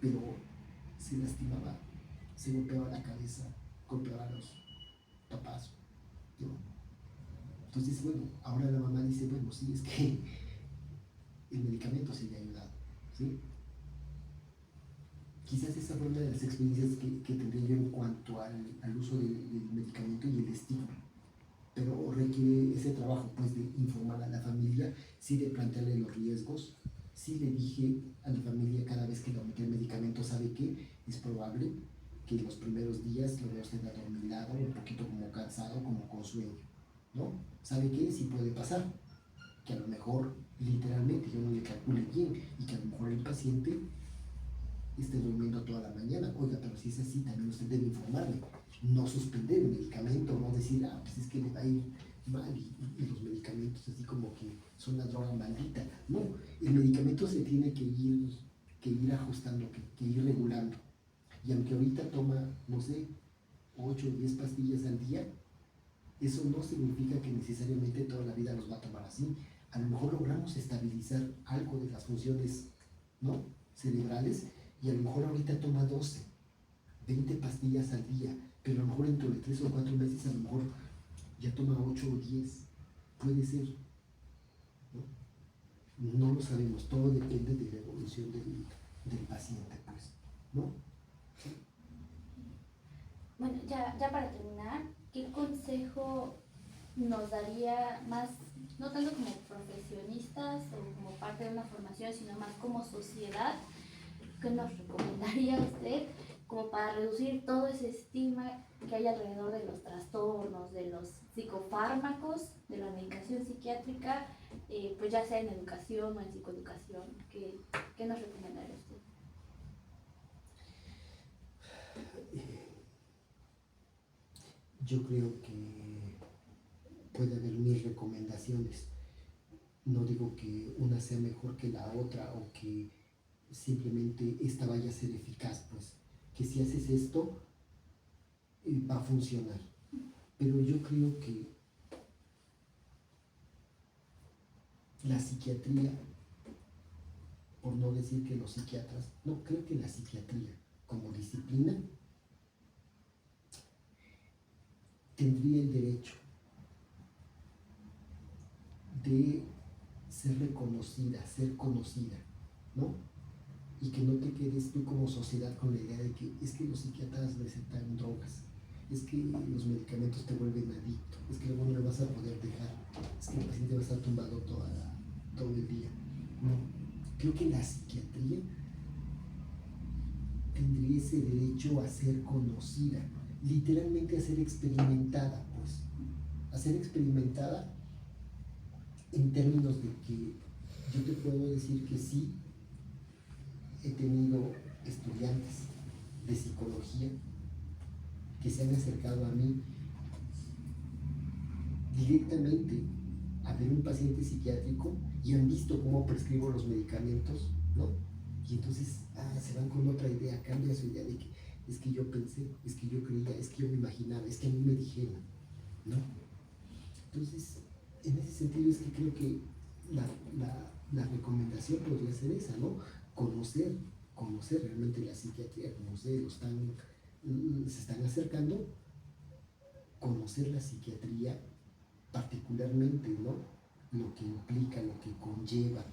pero se lastimaba, se golpeaba la cabeza, golpeaba los papás, ¿no? Entonces, bueno, ahora la mamá dice, bueno, sí, es que el medicamento sí le ha ayudado, ¿sí? Quizás esa fue una de las experiencias que tendría yo en cuanto al uso del medicamento y el estigma, pero requiere ese trabajo, pues, de informar a la familia, sí de plantearle los riesgos, sí le dije a la familia cada vez que le aumenta el medicamento, ¿sabe qué? Es probable que en los primeros días lo vea usted adormilado, un poquito como cansado, como con sueño, ¿no? ¿Sabe qué? Sí puede pasar, que a lo mejor literalmente yo no le calcule bien y que a lo mejor el paciente esté durmiendo toda la mañana. Oiga, pero si es así, también usted debe informarle, no suspender el medicamento, no decir, pues es que le va a ir mal y los medicamentos así como que son una droga maldita. No, el medicamento se tiene que ir ajustando, que ir regulando. Y aunque ahorita toma, no sé, 8 o 10 pastillas al día, eso no significa que necesariamente toda la vida los va a tomar así. A lo mejor logramos estabilizar algo de las funciones, ¿no?, cerebrales, y a lo mejor ahorita toma 12, 20 pastillas al día, pero a lo mejor dentro de 3 o 4 meses a lo mejor ya toma 8 o 10. Puede ser, ¿no? No lo sabemos, todo depende de la evolución del paciente, pues, ¿no?
Bueno, ya para terminar, ¿qué consejo nos daría más, no tanto como profesionistas o como parte de una formación, sino más como sociedad? ¿Qué nos recomendaría usted como para reducir todo ese estigma que hay alrededor de los trastornos, de los psicofármacos, de la medicación psiquiátrica, pues ya sea en educación o en psicoeducación? ¿Qué nos recomendaría usted?
Yo creo que puede haber 1000 recomendaciones. No digo que una sea mejor que la otra o que simplemente esta vaya a ser eficaz, pues que si haces esto va a funcionar. Pero yo creo que la psiquiatría, por no decir que los psiquiatras, no, creo que la psiquiatría como disciplina tendría el derecho de ser reconocida, ser conocida, ¿no? Y que no te quedes tú como sociedad con la idea de que es que los psiquiatras recetan drogas, es que los medicamentos te vuelven adicto, es que luego no lo vas a poder dejar, es que el paciente va a estar tumbado todo el día. No, creo que la psiquiatría tendría ese derecho a ser conocida, literalmente a ser experimentada, pues, a ser experimentada en términos de que yo te puedo decir que sí, he tenido estudiantes de psicología que se han acercado a mí directamente a ver un paciente psiquiátrico y han visto cómo prescribo los medicamentos, ¿no? Y entonces se van con otra idea, cambia su idea de que es que yo pensé, es que yo creía, es que yo me imaginaba, es que a mí me dijeron, ¿no? Entonces, en ese sentido es que creo que la recomendación podría ser esa, ¿no? Conocer realmente la psiquiatría, como ustedes se están acercando, conocer la psiquiatría particularmente, ¿no?, lo que implica, lo que conlleva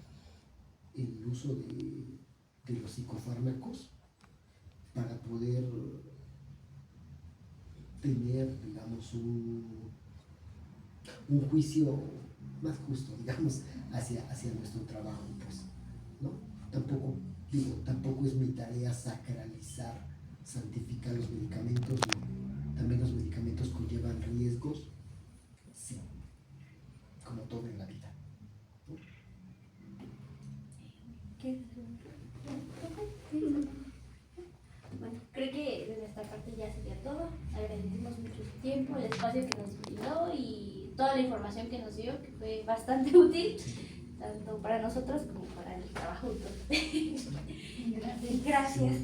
el uso de los psicofármacos para poder tener, digamos, un juicio más justo, digamos, hacia nuestro trabajo, pues, ¿no? Tampoco es mi tarea sacralizar, santificar los medicamentos, ¿no? También los medicamentos conllevan riesgos, sí, como todo en la vida, ¿no?
Bueno, creo que de nuestra parte ya sería todo. Agradecemos mucho su tiempo, el espacio que nos brindó y toda la información que nos dio, que fue bastante útil, tanto para nosotros como para el trabajo.
Gracias.
Gracias.